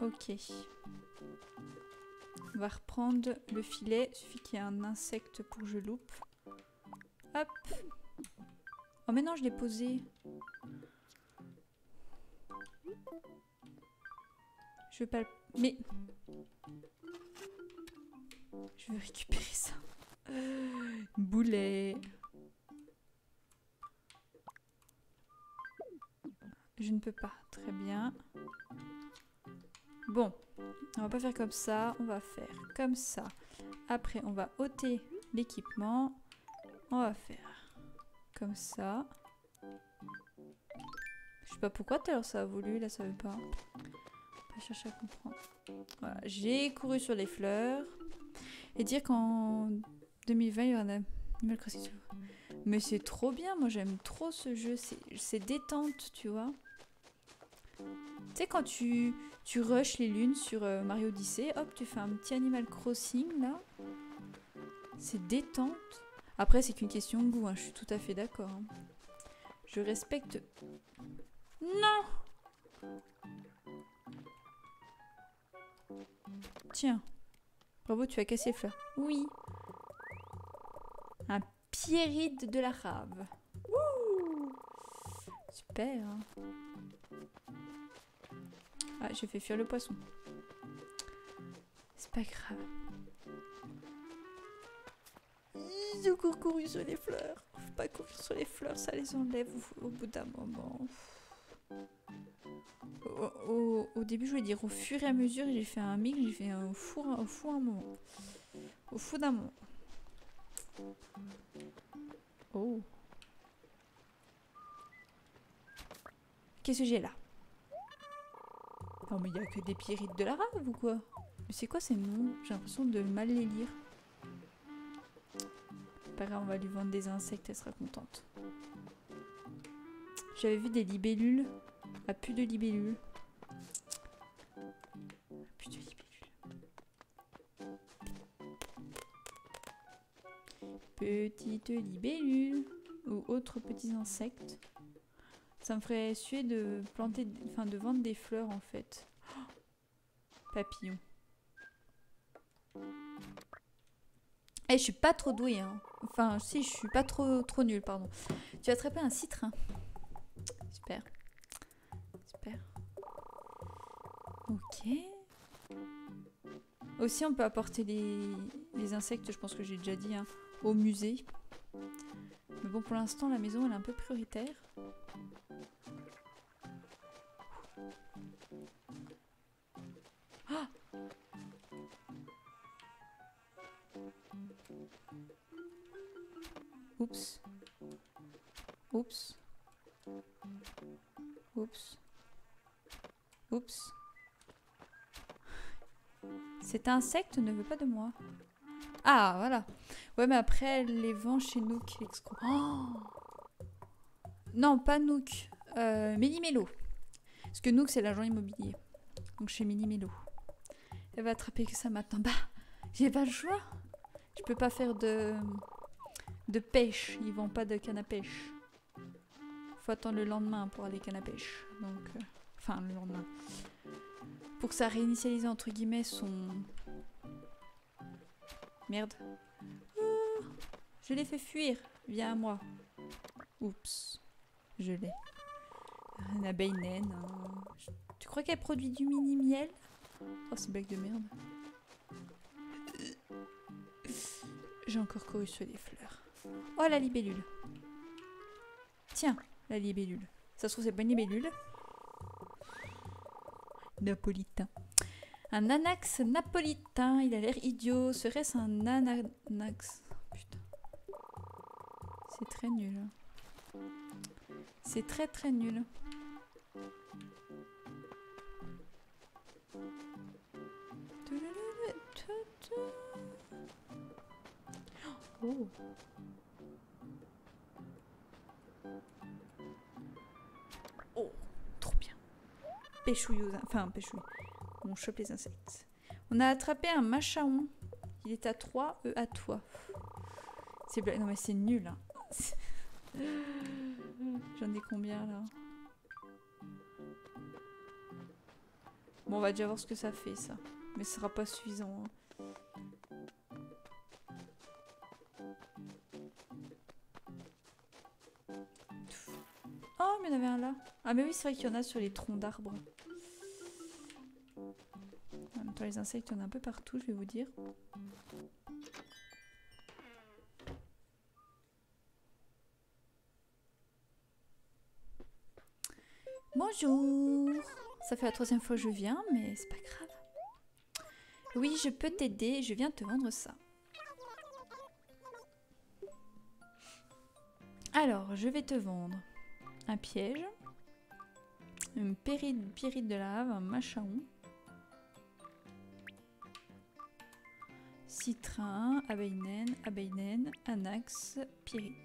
Ok. On va reprendre le filet. Il suffit qu'il y ait un insecte pour que je loupe. Hop. Oh mais non, je l'ai posé. Je veux pas le... Mais... Je veux récupérer ça. Boulet. Je ne peux pas. Très bien. Bon. On va pas faire comme ça. On va faire comme ça. Après, on va ôter l'équipement. On va faire comme ça. Je sais pas pourquoi tout à l'heure ça a voulu. Là, ça veut pas. On va chercher à comprendre. Voilà. J'ai couru sur les fleurs. Et dire qu'en 2020, il y en a Animal Crossing. Mais c'est trop bien, moi j'aime trop ce jeu, c'est détente, tu vois. Tu sais quand tu rushes les lunes sur Mario Odyssey, hop, tu fais un petit Animal Crossing, là. C'est détente. Après, c'est qu'une question de goût, hein, je suis tout à fait d'accord. Hein. Je respecte... Non! Tiens. Bravo, tu as cassé les fleurs. Oui. Un Pierride de la rave. Wouh! Super. Hein. Ah, j'ai fait fuir le poisson. C'est pas grave. J'ai couru sur les fleurs. Faut pas courir sur les fleurs, ça les enlève au bout d'un moment. Au début, je voulais dire au fur et à mesure, j'ai fait un mix, j'ai fait au fou un moment. Au fou d'un moment. Oh. Qu'est-ce que j'ai là? Non mais il n'y a que des pierrites de la rave ou quoi? Mais c'est quoi ces noms? J'ai l'impression de mal les lire. Pas grave, on va lui vendre des insectes, elle sera contente. J'avais vu des libellules. Ah, plus de libellules. Plus de libellules. Petites libellules. Ou autres petits insectes. Ça me ferait suer de planter, enfin de vendre des fleurs en fait. Oh, papillon. Eh, je suis pas trop douée, hein. Enfin, si, je suis pas trop nulle, pardon. Tu as attrapé un citrin. Super. Super. Ok. Aussi, on peut apporter les insectes, je pense que j'ai déjà dit, hein, au musée. Mais bon, pour l'instant, la maison, elle est un peu prioritaire. Ah! Oups. Oups. Oups. Oups. Cet insecte ne veut pas de moi. Ah, voilà. Ouais, mais après, elle les vend chez Nook, l'escroc. Oh, non, pas Nook. Méli-Mélo. Parce que Nook, c'est l'agent immobilier. Donc chez Méli-Mélo. Elle va attraper que ça maintenant. Bah, j'ai pas le choix. Je peux pas faire de pêche. Ils vendent pas de canne à pêche. Faut attendre le lendemain pour aller canne à pêche. Donc, enfin, le lendemain. Pour que ça réinitialise entre guillemets son... Merde. Oh, je l'ai fait fuir. Viens à moi. Oups. Je l'ai. Une abeille naine. Hein. Tu crois qu'elle produit du mini-miel? Oh, c'est blague de merde. J'ai encore couru sur les fleurs. Oh, la libellule. Tiens, la libellule. Ça se trouve, c'est pas une libellule. Napolitain. Un anax napolitain. Il a l'air idiot. Serait-ce un anax? Putain. C'est très nul. C'est très très nul. Oh. Oh, trop bien. Pêchouille aux... Enfin, pêchouille. On chope les insectes. On a attrapé un machaon. Il est à 3, à toi. C'est blague. Non mais c'est nul. Hein. J'en ai combien là? Bon, on va déjà voir ce que ça fait ça. Mais ce sera pas suffisant. Hein. Oh, mais il y en avait un là. Ah, mais oui, c'est vrai qu'il y en a sur les troncs d'arbres. En même temps, les insectes, il y en a un peu partout, je vais vous dire. Bonjour. Ça fait la 3e fois que je viens, mais c'est pas grave. Oui, je peux t'aider, je viens te vendre ça. Alors, je vais te vendre un piège, une pyrite de lave, un machaon, citrin, abeille naine, anax, pyrite.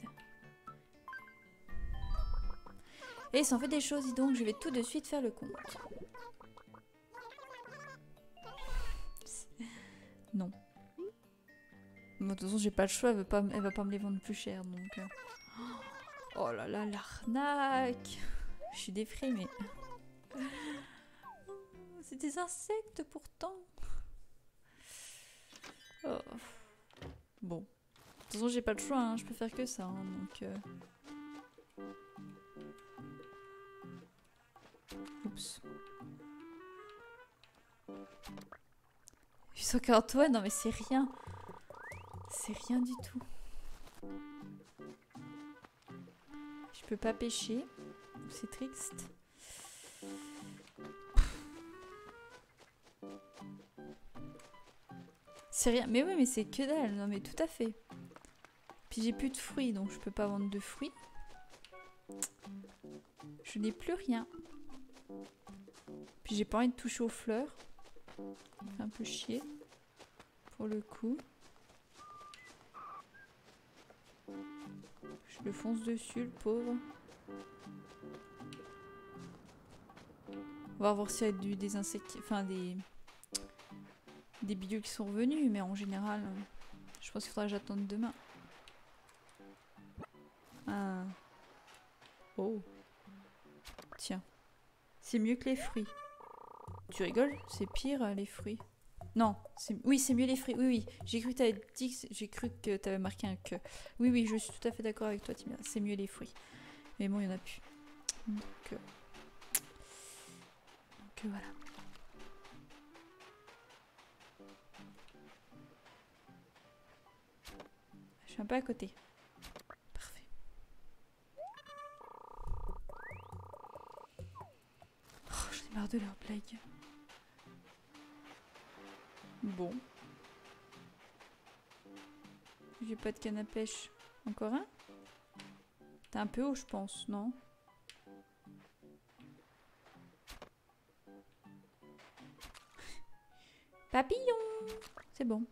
Et ça en fait des choses, dis donc, je vais tout de suite faire le compte. Non. Bon, de toute façon, j'ai pas le choix, elle va pas me les vendre plus cher, donc... Oh là là, l'arnaque! Je suis défrimée. C'est des insectes, pourtant. Oh. Bon. De toute façon, j'ai pas le choix, hein, je peux faire que ça, hein, donc... Oups. 840, ouais, non mais c'est rien. C'est rien du tout. Je peux pas pêcher. C'est triste. C'est rien. Mais oui, mais c'est que dalle. Non mais tout à fait. Puis j'ai plus de fruits, donc je peux pas vendre de fruits. Je n'ai plus rien. Puis j'ai pas envie de toucher aux fleurs. Ça fait un peu chier. Pour le coup. Je le fonce dessus, le pauvre. On va voir s'il y a des insectes, enfin des bidules qui sont revenus, mais en général, je pense qu'il faudra que j'attende demain. Ah. Oh. Tiens. C'est mieux que les fruits. Tu rigoles? C'est pire les fruits. Non, oui, c'est mieux les fruits. Oui, oui. J'ai cru que t'avais marqué un que. Oui, oui, je suis tout à fait d'accord avec toi, Timia. C'est mieux les fruits. Mais bon, il y en a plus. Donc voilà. Je suis un peu à côté. Parfait. Oh, j'en ai marre de leurs blagues. Bon. J'ai pas de canne à pêche. Encore un? T'es un peu haut, je pense, non? Papillon! C'est bon.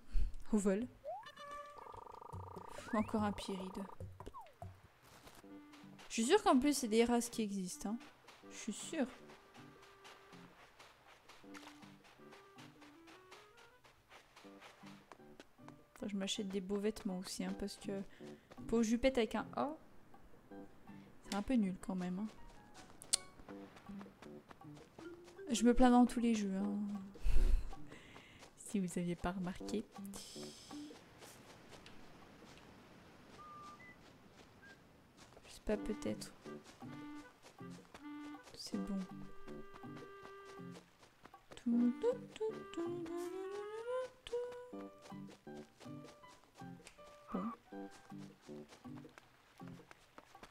Au vol. Encore un pyride. Je suis sûre qu'en plus, c'est des races qui existent. Hein. Je suis sûre. Enfin, je m'achète des beaux vêtements aussi, hein, parce que peau jupette avec un A, c'est un peu nul quand même. Hein. Je me plains dans tous les jeux. Hein. Si vous aviez pas remarqué. Je sais pas, peut-être. C'est bon. Bon.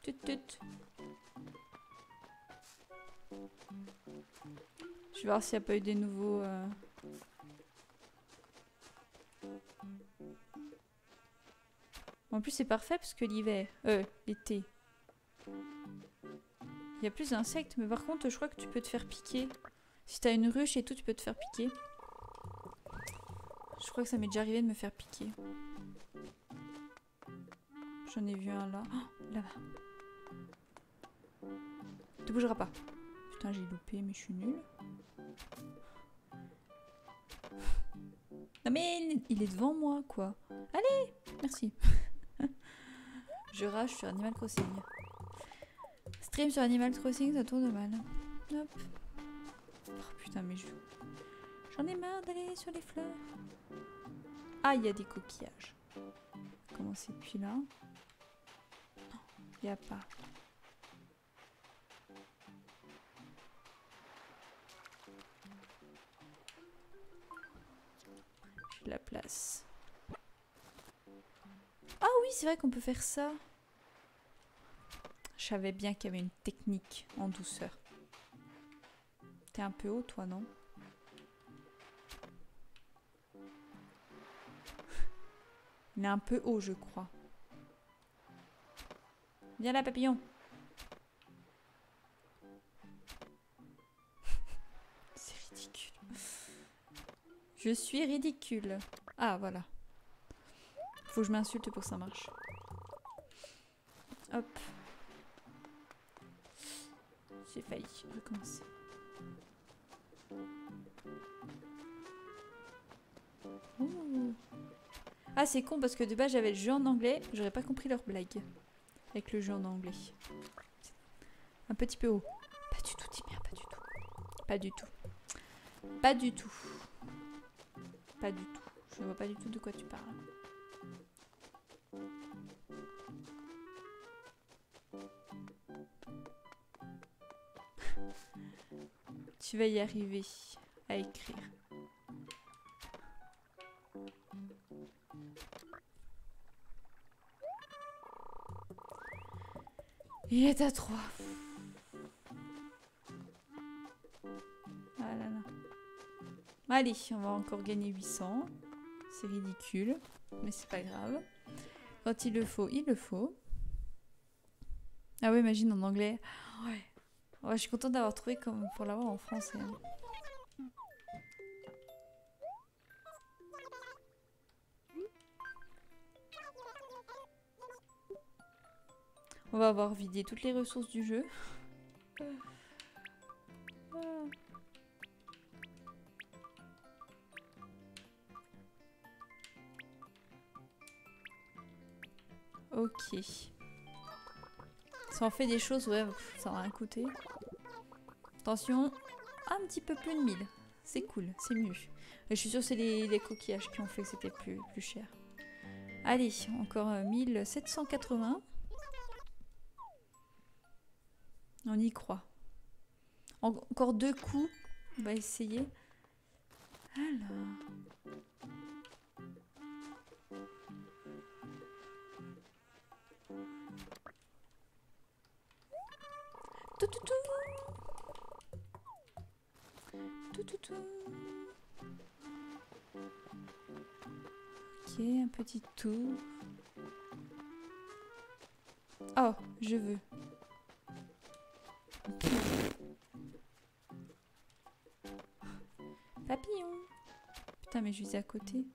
Tut tut. Je vais voir s'il n'y a pas eu des nouveaux... En plus, c'est parfait parce que l'hiver... l'été. Il y a plus d'insectes, mais par contre, je crois que tu peux te faire piquer. Si t'as une ruche et tout, tu peux te faire piquer. Je crois que ça m'est déjà arrivé de me faire piquer. J'en ai vu un là. Oh, là-bas. Tu bougeras pas. Putain, j'ai loupé, mais je suis nulle. Non mais il est devant moi, quoi. Allez, merci. Je rage sur Animal Crossing. Stream sur Animal Crossing, ça tourne mal. Hop. Oh putain, mais j'en ai marre d'aller sur les fleurs. Ah, il y a des coquillages. Commencer depuis là. Non, il n'y a pas. J'ai de la place. Ah oui, c'est vrai qu'on peut faire ça. Je savais bien qu'il y avait une technique en douceur. T'es un peu haut, toi, non? Il est un peu haut, je crois. Viens là, papillon. C'est ridicule. Je suis ridicule. Ah, voilà. Faut que je m'insulte pour que ça marche. Hop. J'ai failli recommencer. Ouh. Ah, c'est con parce que de base j'avais le jeu en anglais, j'aurais pas compris leur blague avec le jeu en anglais. Un petit peu haut. Pas du tout, dis bien, pas du tout. Pas du tout. Pas du tout. Pas du tout. Je ne vois pas du tout de quoi tu parles. Tu vas y arriver à écrire. Il est à 3. Ah là là. Allez, on va encore gagner 800. C'est ridicule, mais c'est pas grave. Quand il le faut, il le faut. Ah ouais, imagine en anglais. Ouais. Ouais, je suis contente d'avoir trouvé comme pour l'avoir en français. On va avoir vidé toutes les ressources du jeu. Ok. Ça en fait des choses, ouais, ça va rien coûter. Attention, un petit peu plus de 1000. C'est cool, c'est mieux. Et je suis sûre que c'est les coquillages qui ont fait que c'était plus cher. Allez, encore 1780. On y croit. Encore 2 coups. On va essayer. Alors. Tout, tout, tout. Tout, tout, tout. Ok, un petit tour. Oh, je veux. Papillon. Putain, mais je visais à côté.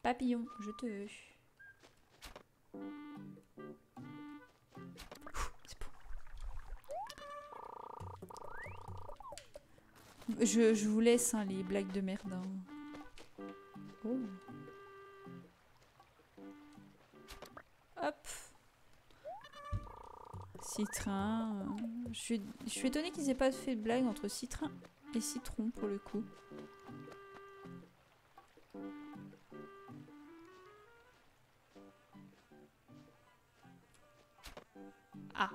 Papillon, je te veux. C'est bon. Je vous laisse hein, les blagues de merde. Hein. Oh. Hop. Citrin. Je suis étonnée qu'ils aient pas fait de blague entre citrin et citron pour le coup. Ah.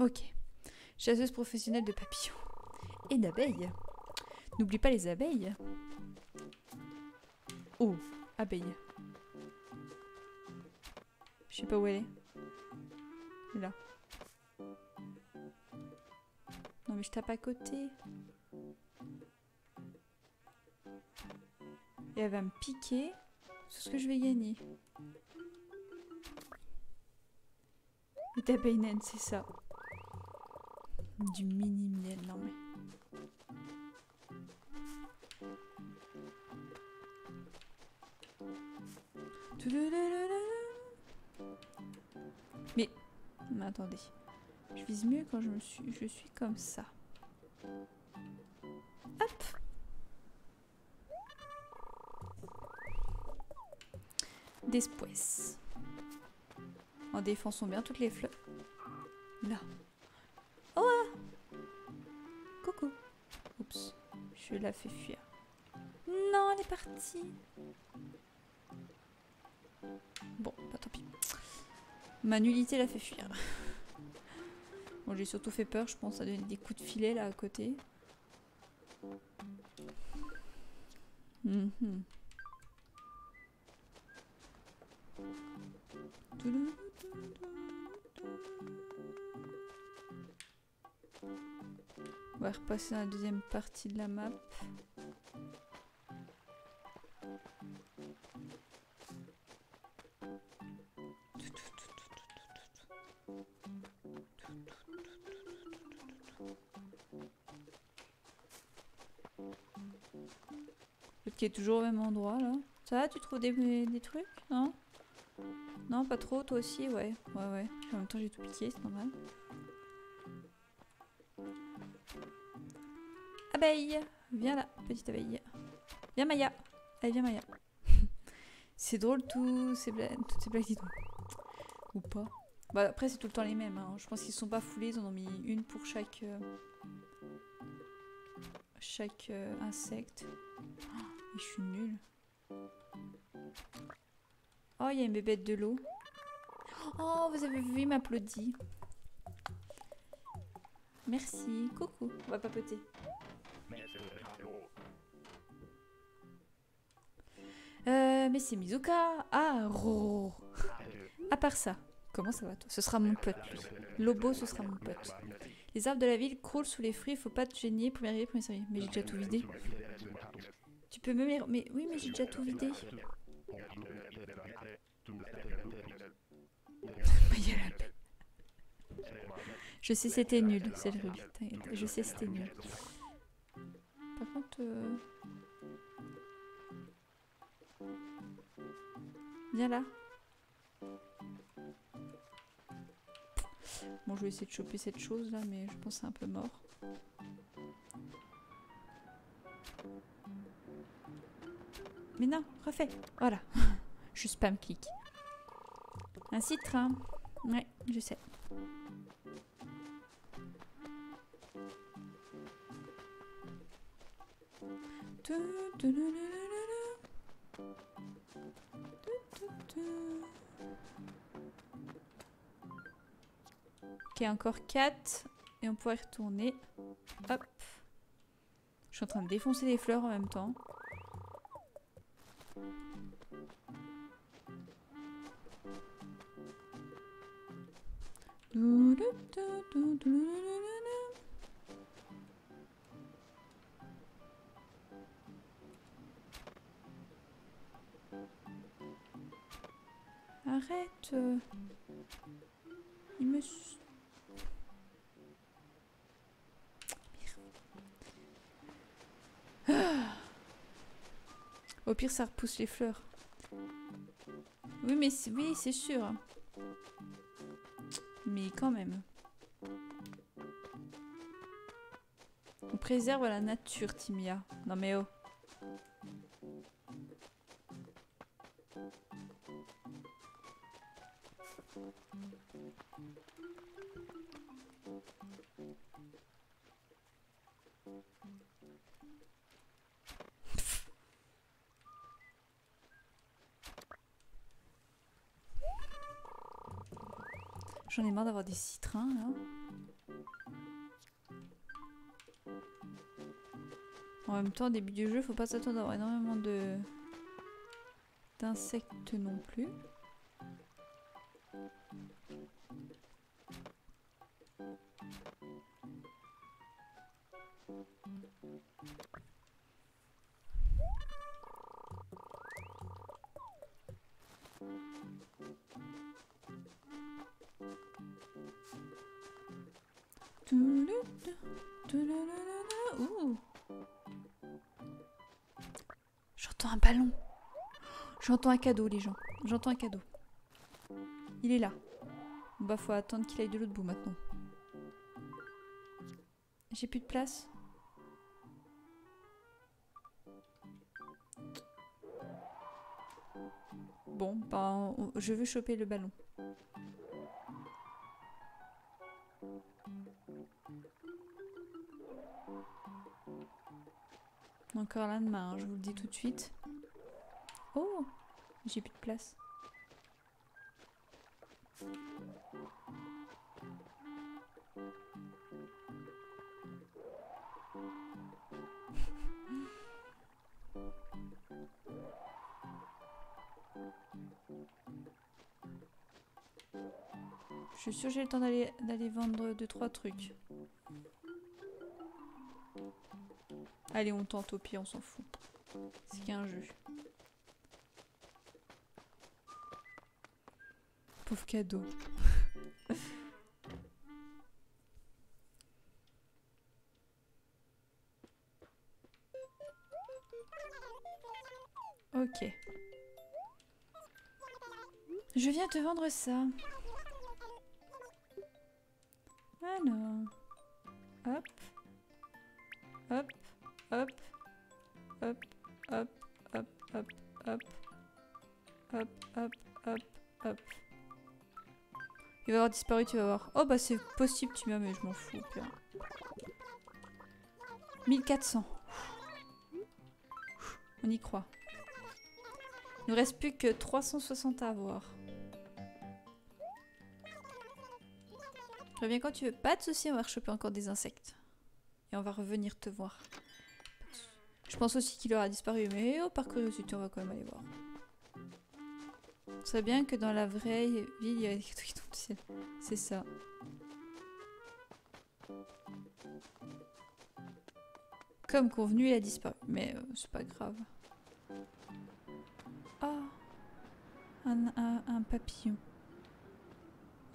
Ok. Chasseuse professionnelle de papillons. Et d'abeilles. N'oublie pas les abeilles. Oh, abeille. Je sais pas où elle est. Elle est là. Non mais je tape à côté. Et elle va me piquer. C'est ce que je vais gagner. Et d'abeille naine, c'est ça. Du mini miel, non mais... Mais attendez. Je vise mieux quand je suis comme ça. Hop. Después. En défonçons bien toutes les fleurs. Là. Oh! Coucou. Oups. Je la fais fuir. Non, elle est partie. Bon, bah tant pis. Ma nullité la fait fuir. Bon, j'ai surtout fait peur, je pense, à donner des coups de filet là à côté. On va repasser dans la deuxième partie de la map. L'autre qui est toujours au même endroit là. Ça va, tu trouves des trucs? Non? Non, pas trop, toi aussi? Ouais, ouais. En même temps, j'ai tout piqué, c'est normal. Abeille! Viens là, petite abeille. Viens Maya! Allez, viens Maya. C'est drôle toutes ces blagues dis-donc. Ou pas. Bah après, c'est tout le temps les mêmes. Hein. Je pense qu'ils sont pas foulés, ils en ont mis une pour chaque... insecte. Oh, je suis nulle. Oh, il y a une bébête de l'eau. Oh, vous avez vu, il m'applaudit. Merci. Coucou. On va papoter. Mais c'est Mizuka. Ah, Roro. À part ça, comment ça va toi? Ce sera mon pote, lui. Lobo, ce sera mon pote. Les arbres de la ville croulent sous les fruits, faut pas te gêner. Premier arrivé, premier servi. Mais j'ai déjà tout vidé. Tu peux me les... Mais oui, mais j'ai déjà tout vidé. Je sais c'était nul, c'est le rubis. Je sais c'était nul. Par contre... Viens là. Bon, je vais essayer de choper cette chose là, mais je pense que c'est un peu mort. Mais non, refais. Voilà. Je spam clic. Un citron. Ouais, je sais. Ok, encore 4. Et on pourrait retourner. Hop. Je suis en train de défoncer les fleurs en même temps. Arrête. Il me... Au pire, ça repousse les fleurs. Oui, mais oui, c'est sûr. Mais quand même. On préserve la nature, Timia. Non mais oh. J'en ai marre d'avoir des citrins là. En même temps, au début du jeu, faut pas s'attendre à avoir énormément d'insectes non plus. Ouh. J'entends un ballon. J'entends un cadeau, les gens. J'entends un cadeau. Il est là. Bah, faut attendre qu'il aille de l'autre bout maintenant. J'ai plus de place. Bon, bah, je veux choper le ballon. Encore là demain, hein, je vous le dis tout de suite. Oh, j'ai plus de place. Je suis sûre que j'ai le temps d'aller vendre 2-3 trucs. Allez, on tente, au pire, on s'en fout. C'est qu'un jeu. Pauvre cadeau. Ok. Je viens te vendre ça. Alors. Hop. Hop. Hop. Hop. Hop. Hop. Hop. Hop. Hop. Hop. Hop. Hop. Il va avoir disparu, tu vas voir. Oh bah c'est possible, tu m'as, mais je m'en fous. Pire. 1400. On y croit. Il ne reste plus que 360 à avoir. Reviens quand tu veux. Pas de soucis, on va rechoper encore des insectes. Et on va revenir te voir. Je pense aussi qu'il aura disparu, mais oh, par curiosité, on va quand même aller voir. C'est bien que dans la vraie vie, il y a des trucs qui tombent du ciel. C'est ça. Comme convenu, il a disparu. Mais c'est pas grave. Oh, un papillon.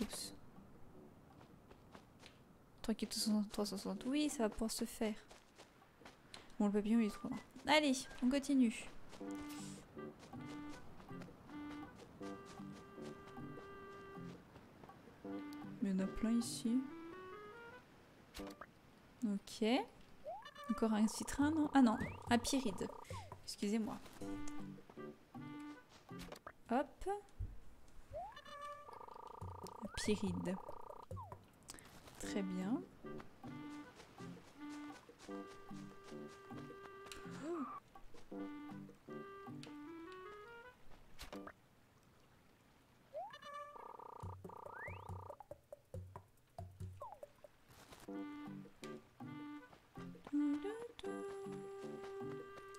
Oups. Tranquille, 360. Oui, ça va pouvoir se faire. Bon, le papillon, il est trop loin. Allez, on continue. Il y en a plein ici. Ok. Encore un citrin, non? Ah non, un pyride. Excusez-moi. Hop. Un pyride. Très bien.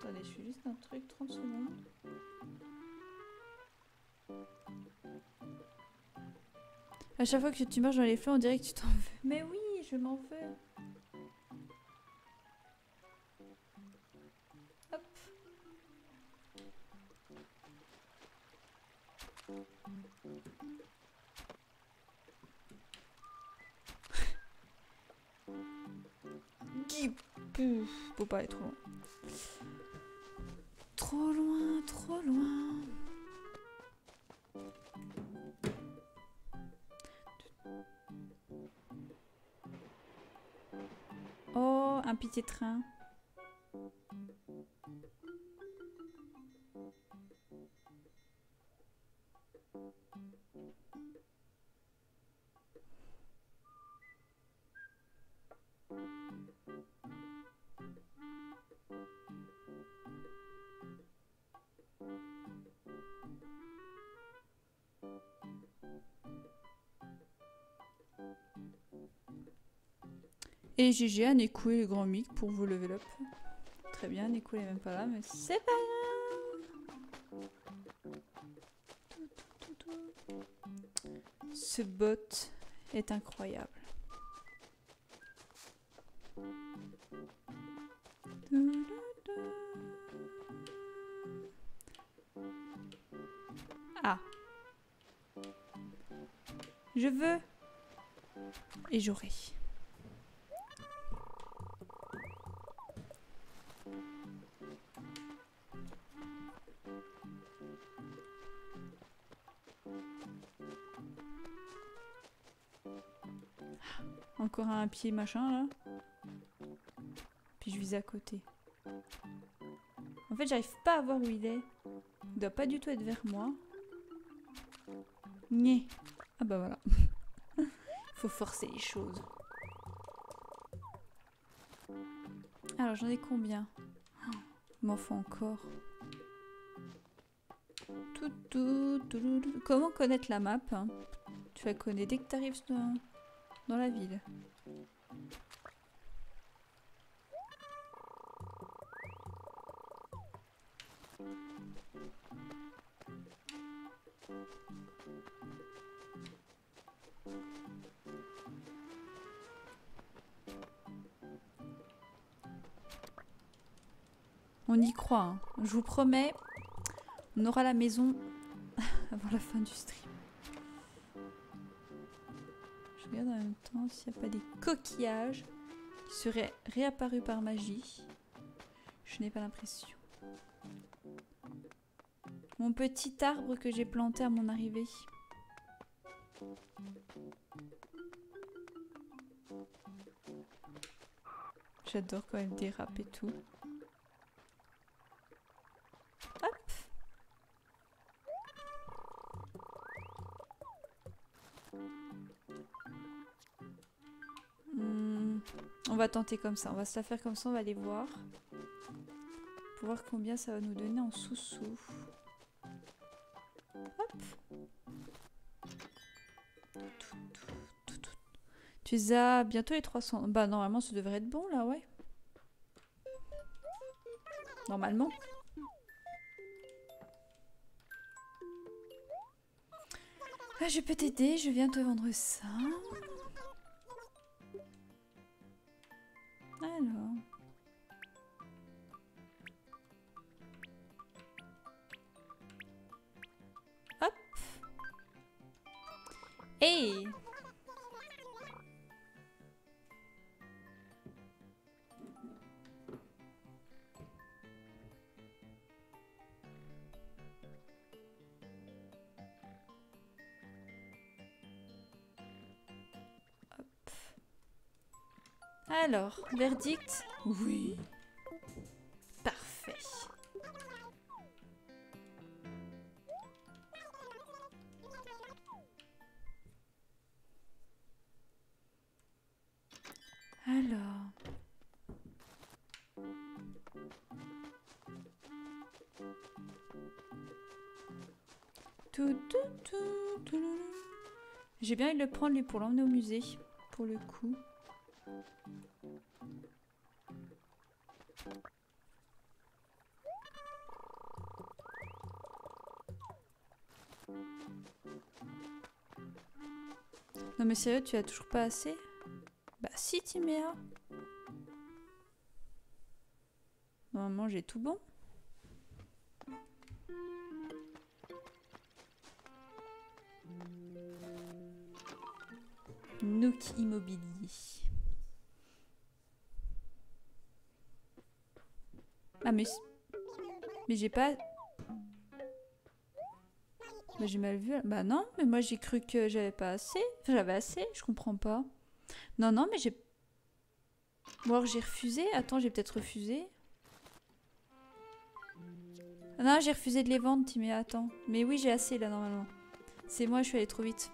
Attendez, je fais juste un truc, 30 secondes. À chaque fois que tu marches dans les fleurs, on dirait que tu t'en veux. Mais oui, je m'en veux. Hop. Faut pas aller trop loin. Trop loin, trop loin. Oh, un petit train. Et GG à Nekou et le grand Mick pour vous level up. Très bien, Nekou n'est même pas là, mais c'est pas grave. Ce bot est incroyable. Ah. Je veux. Et j'aurai. Encore un pied machin là. Puis je vise à côté. En fait, j'arrive pas à voir où il est. Il doit pas du tout être vers moi. Nyeh. Ah bah voilà. Faut forcer les choses. Alors j'en ai combien? Il m'en faut encore. Comment connaître la map hein? Tu la connais dès que tu arrives dans la ville. On y croit, hein. Je vous promets, on aura la maison avant la fin du stream. Je regarde en même temps s'il n'y a pas des coquillages qui seraient réapparus par magie. Je n'ai pas l'impression. Mon petit arbre que j'ai planté à mon arrivée. J'adore quand elle dérape et tout. Hop. On va tenter comme ça. On va se la faire comme ça. On va aller voir. Pour voir combien ça va nous donner en sous-sous. Hop. Tu as bientôt les 300. Bah normalement ça devrait être bon là, ouais. Normalement. Ah, je peux t'aider, je viens te vendre ça. Alors. Hop. Hey. Alors, verdict? Oui. Parfait. Alors... J'ai bien envie de le prendre lui pour l'emmener au musée, pour le coup. Non mais sérieux, tu as toujours pas assez? Bah si Timéa. Normalement j'ai tout bon. Nook Immobilier. Ah mais j'ai pas... Bah j'ai mal vu. Bah non, mais moi j'ai cru que j'avais pas assez. Enfin, j'avais assez, je comprends pas. Non, non, mais j'ai... Bon alors j'ai refusé. Attends, j'ai peut-être refusé. Ah non, j'ai refusé de les vendre, mais attends. Mais oui, j'ai assez là normalement. C'est moi, je suis allée trop vite.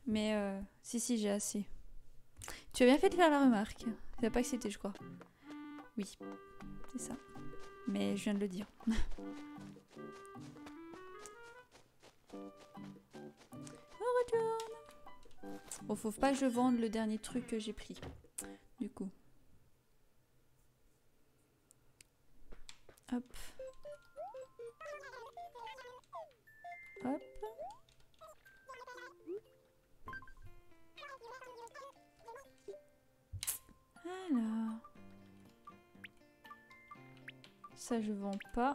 Mais si, j'ai assez. Tu as bien fait de faire la remarque. Tu n'as pas accepté, je crois. Oui, c'est ça. Mais je viens de le dire. On retourne. Bon, faut pas que je vende le dernier truc que j'ai pris. Du coup. Hop. Hop. Alors. Ça, je vends pas.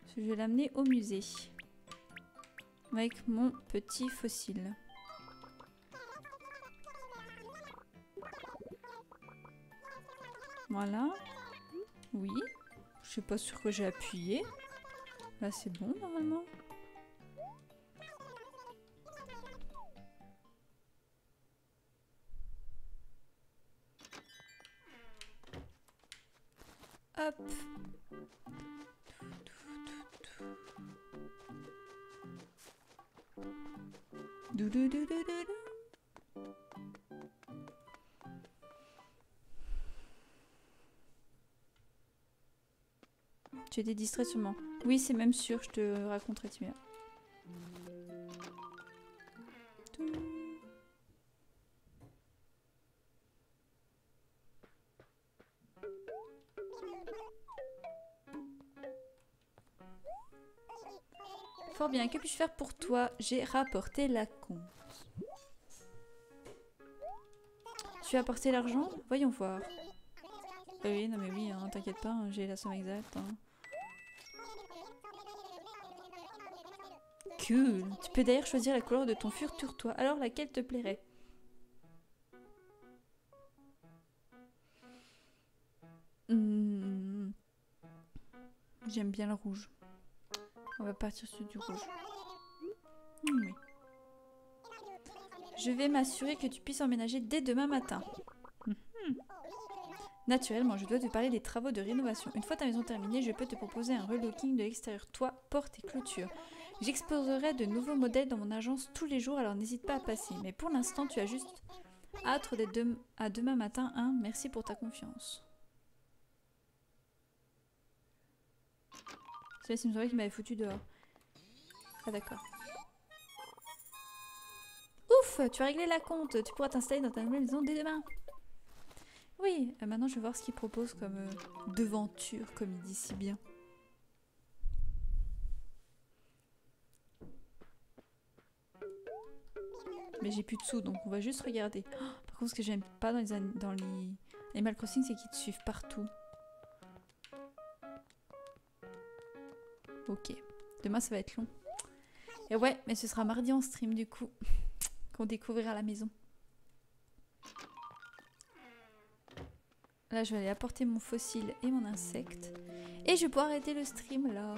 Parce que je vais l'amener au musée. Avec mon petit fossile. Voilà. Oui. Je suis pas sûre que j'ai appuyé. Là, c'est bon, normalement. Hop. Tu étais distrait sûrement. Oui, c'est même sûr, je te raconterai, Timia. Fort bien, que puis-je faire pour toi? J'ai rapporté la compte. Tu as apporté l'argent? Voyons voir. Oui, non mais oui, hein, t'inquiète pas, hein, j'ai la somme exacte. Hein. Cool. Tu peux d'ailleurs choisir la couleur de ton futur toit. Alors, laquelle te plairait? J'aime bien le rouge. On va partir sur du rouge. Oui. Je vais m'assurer que tu puisses emménager dès demain matin. Naturellement, je dois te parler des travaux de rénovation. Une fois ta maison terminée, je peux te proposer un relooking de l'extérieur, toit, porte et clôture. J'exposerai de nouveaux modèles dans mon agence tous les jours, alors n'hésite pas à passer. Mais pour l'instant, tu as juste hâte d'être à demain matin. Hein. Merci pour ta confiance. C'est là, il me semblait qu'il m'avait foutu dehors. Ah d'accord. Ouf, tu as réglé la compte. Tu pourras t'installer dans ta nouvelle maison dès demain. Oui, maintenant je vais voir ce qu'il propose comme devanture, comme il dit si bien. Mais j'ai plus de sous, donc on va juste regarder. Oh, par contre, ce que j'aime pas dans les Animal Crossing, c'est qu'ils te suivent partout. Ok. Demain, ça va être long. Et ouais, mais ce sera mardi en stream, du coup, qu'on découvrira la maison. Là, je vais aller apporter mon fossile et mon insecte. Et je vais pouvoir arrêter le stream, là.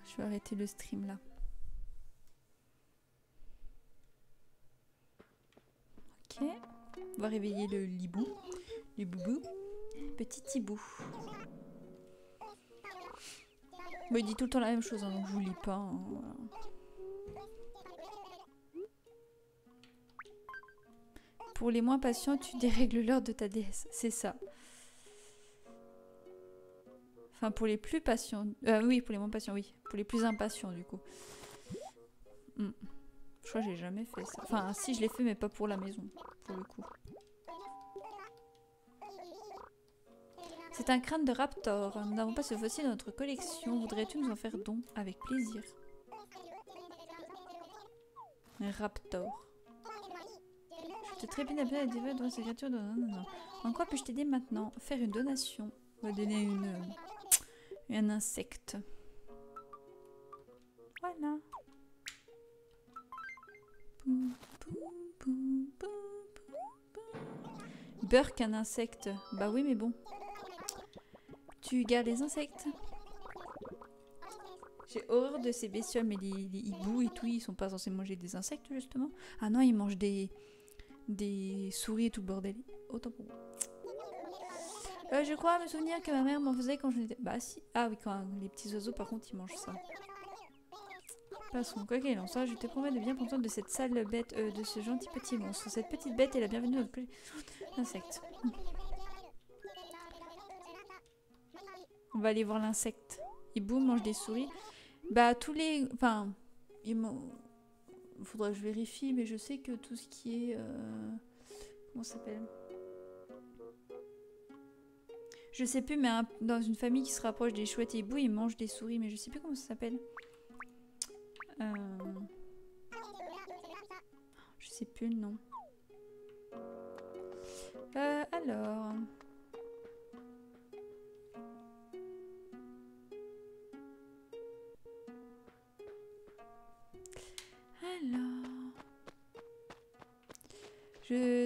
Je vais arrêter le stream, là. Ok. On va réveiller le hibou. Le boubou. Petit hibou. Bon, il dit tout le temps la même chose, hein, donc je vous lis pas. Hein, voilà. Pour les moins patients, tu dérègles l'heure de ta déesse. C'est ça. Enfin, pour les plus patients... oui, pour les moins patients, oui. Pour les plus impatients, du coup. Je crois que j'ai jamais fait ça. Enfin, si, je l'ai fait, mais pas pour la maison, pour le coup. C'est un crâne de raptor. Nous n'avons pas ce fossile dans notre collection. Voudrais-tu nous en faire don? Avec plaisir. Un raptor. Je te trépide à la diva dans ces créatures de... Non. En quoi puis-je t'aider maintenant? Faire une donation. On va donner un insecte. Voilà. Burk, un insecte. Bah oui, mais bon. Tu gardes les insectes. J'ai horreur de ces bestioles, mais les hiboux et tout, ils sont pas censés manger des insectes, justement. Ah non, ils mangent des souris et tout le bordel. Autant pour moi. Je crois me souvenir que ma mère m'en faisait quand je n'étais... Bah si. Ah oui, quand les petits oiseaux, par contre, ils mangent ça. Passons. Quoi qu'il en soit, je te promets de bien prendre soin de cette sale bête, de ce gentil petit monstre. Cette petite bête est la bienvenue dans notre insecte. On va aller voir l'insecte. Hibou mange des souris. Bah tous les... Enfin... Faudrait que je vérifie, mais je sais que tout ce qui est... Comment ça s'appelle? Je sais plus, mais dans une famille qui se rapproche des chouettes et hiboux, ils mangent des souris, mais je sais plus comment ça s'appelle. Je sais plus le nom. Alors...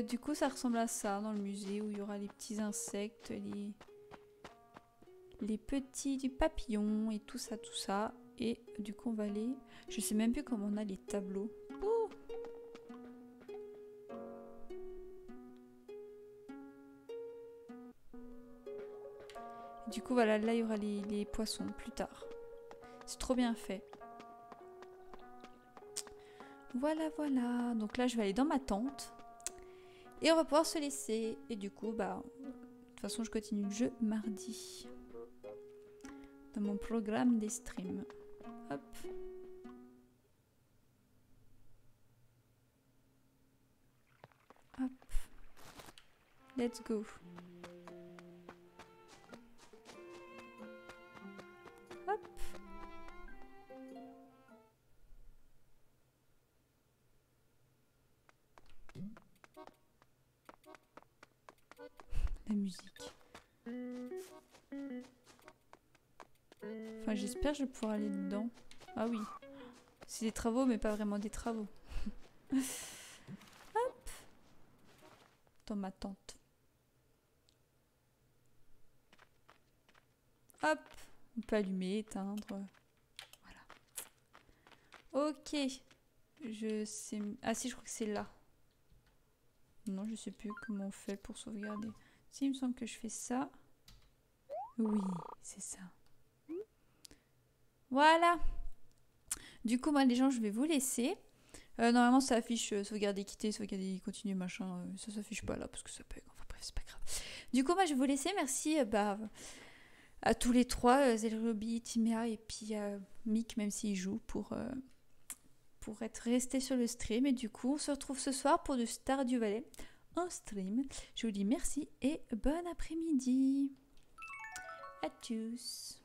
Du coup, ça ressemble à ça dans le musée où il y aura les petits insectes, les petits du papillon et tout ça, tout ça. Et du coup, on va aller... Je sais même plus comment on a les tableaux. Ouh. Du coup, voilà, là, il y aura les poissons plus tard. C'est trop bien fait. Voilà, voilà. Donc là, je vais aller dans ma tente. Et on va pouvoir se laisser. Et du coup, bah... De toute façon, je continue le jeu mardi. Dans mon programme des streams. Hop. Hop. Let's go. Hop. La musique. Enfin, j'espère que je vais pouvoir aller dedans. Ah oui. C'est des travaux, mais pas vraiment des travaux. Hop. Dans ma tente. Hop. On peut allumer, éteindre. Voilà. Ok. Je sais... Ah si, je crois que c'est là. Non, je sais plus comment on fait pour sauvegarder. Si, il me semble que je fais ça. Oui, c'est ça. Voilà. Du coup, moi, les gens, je vais vous laisser. Normalement, ça affiche sauvegarder, quitter, sauvegarder, continuer, machin. Ça s'affiche pas là parce que ça bug. Enfin bref, c'est pas grave. Du coup, moi, je vais vous laisser. Merci à tous les trois, Zelrobi, Timéa et puis Mick, même s'il joue, pour être resté sur le stream. Et du coup, on se retrouve ce soir pour du Stardew Valley en stream. Je vous dis merci et bon après-midi. À tous.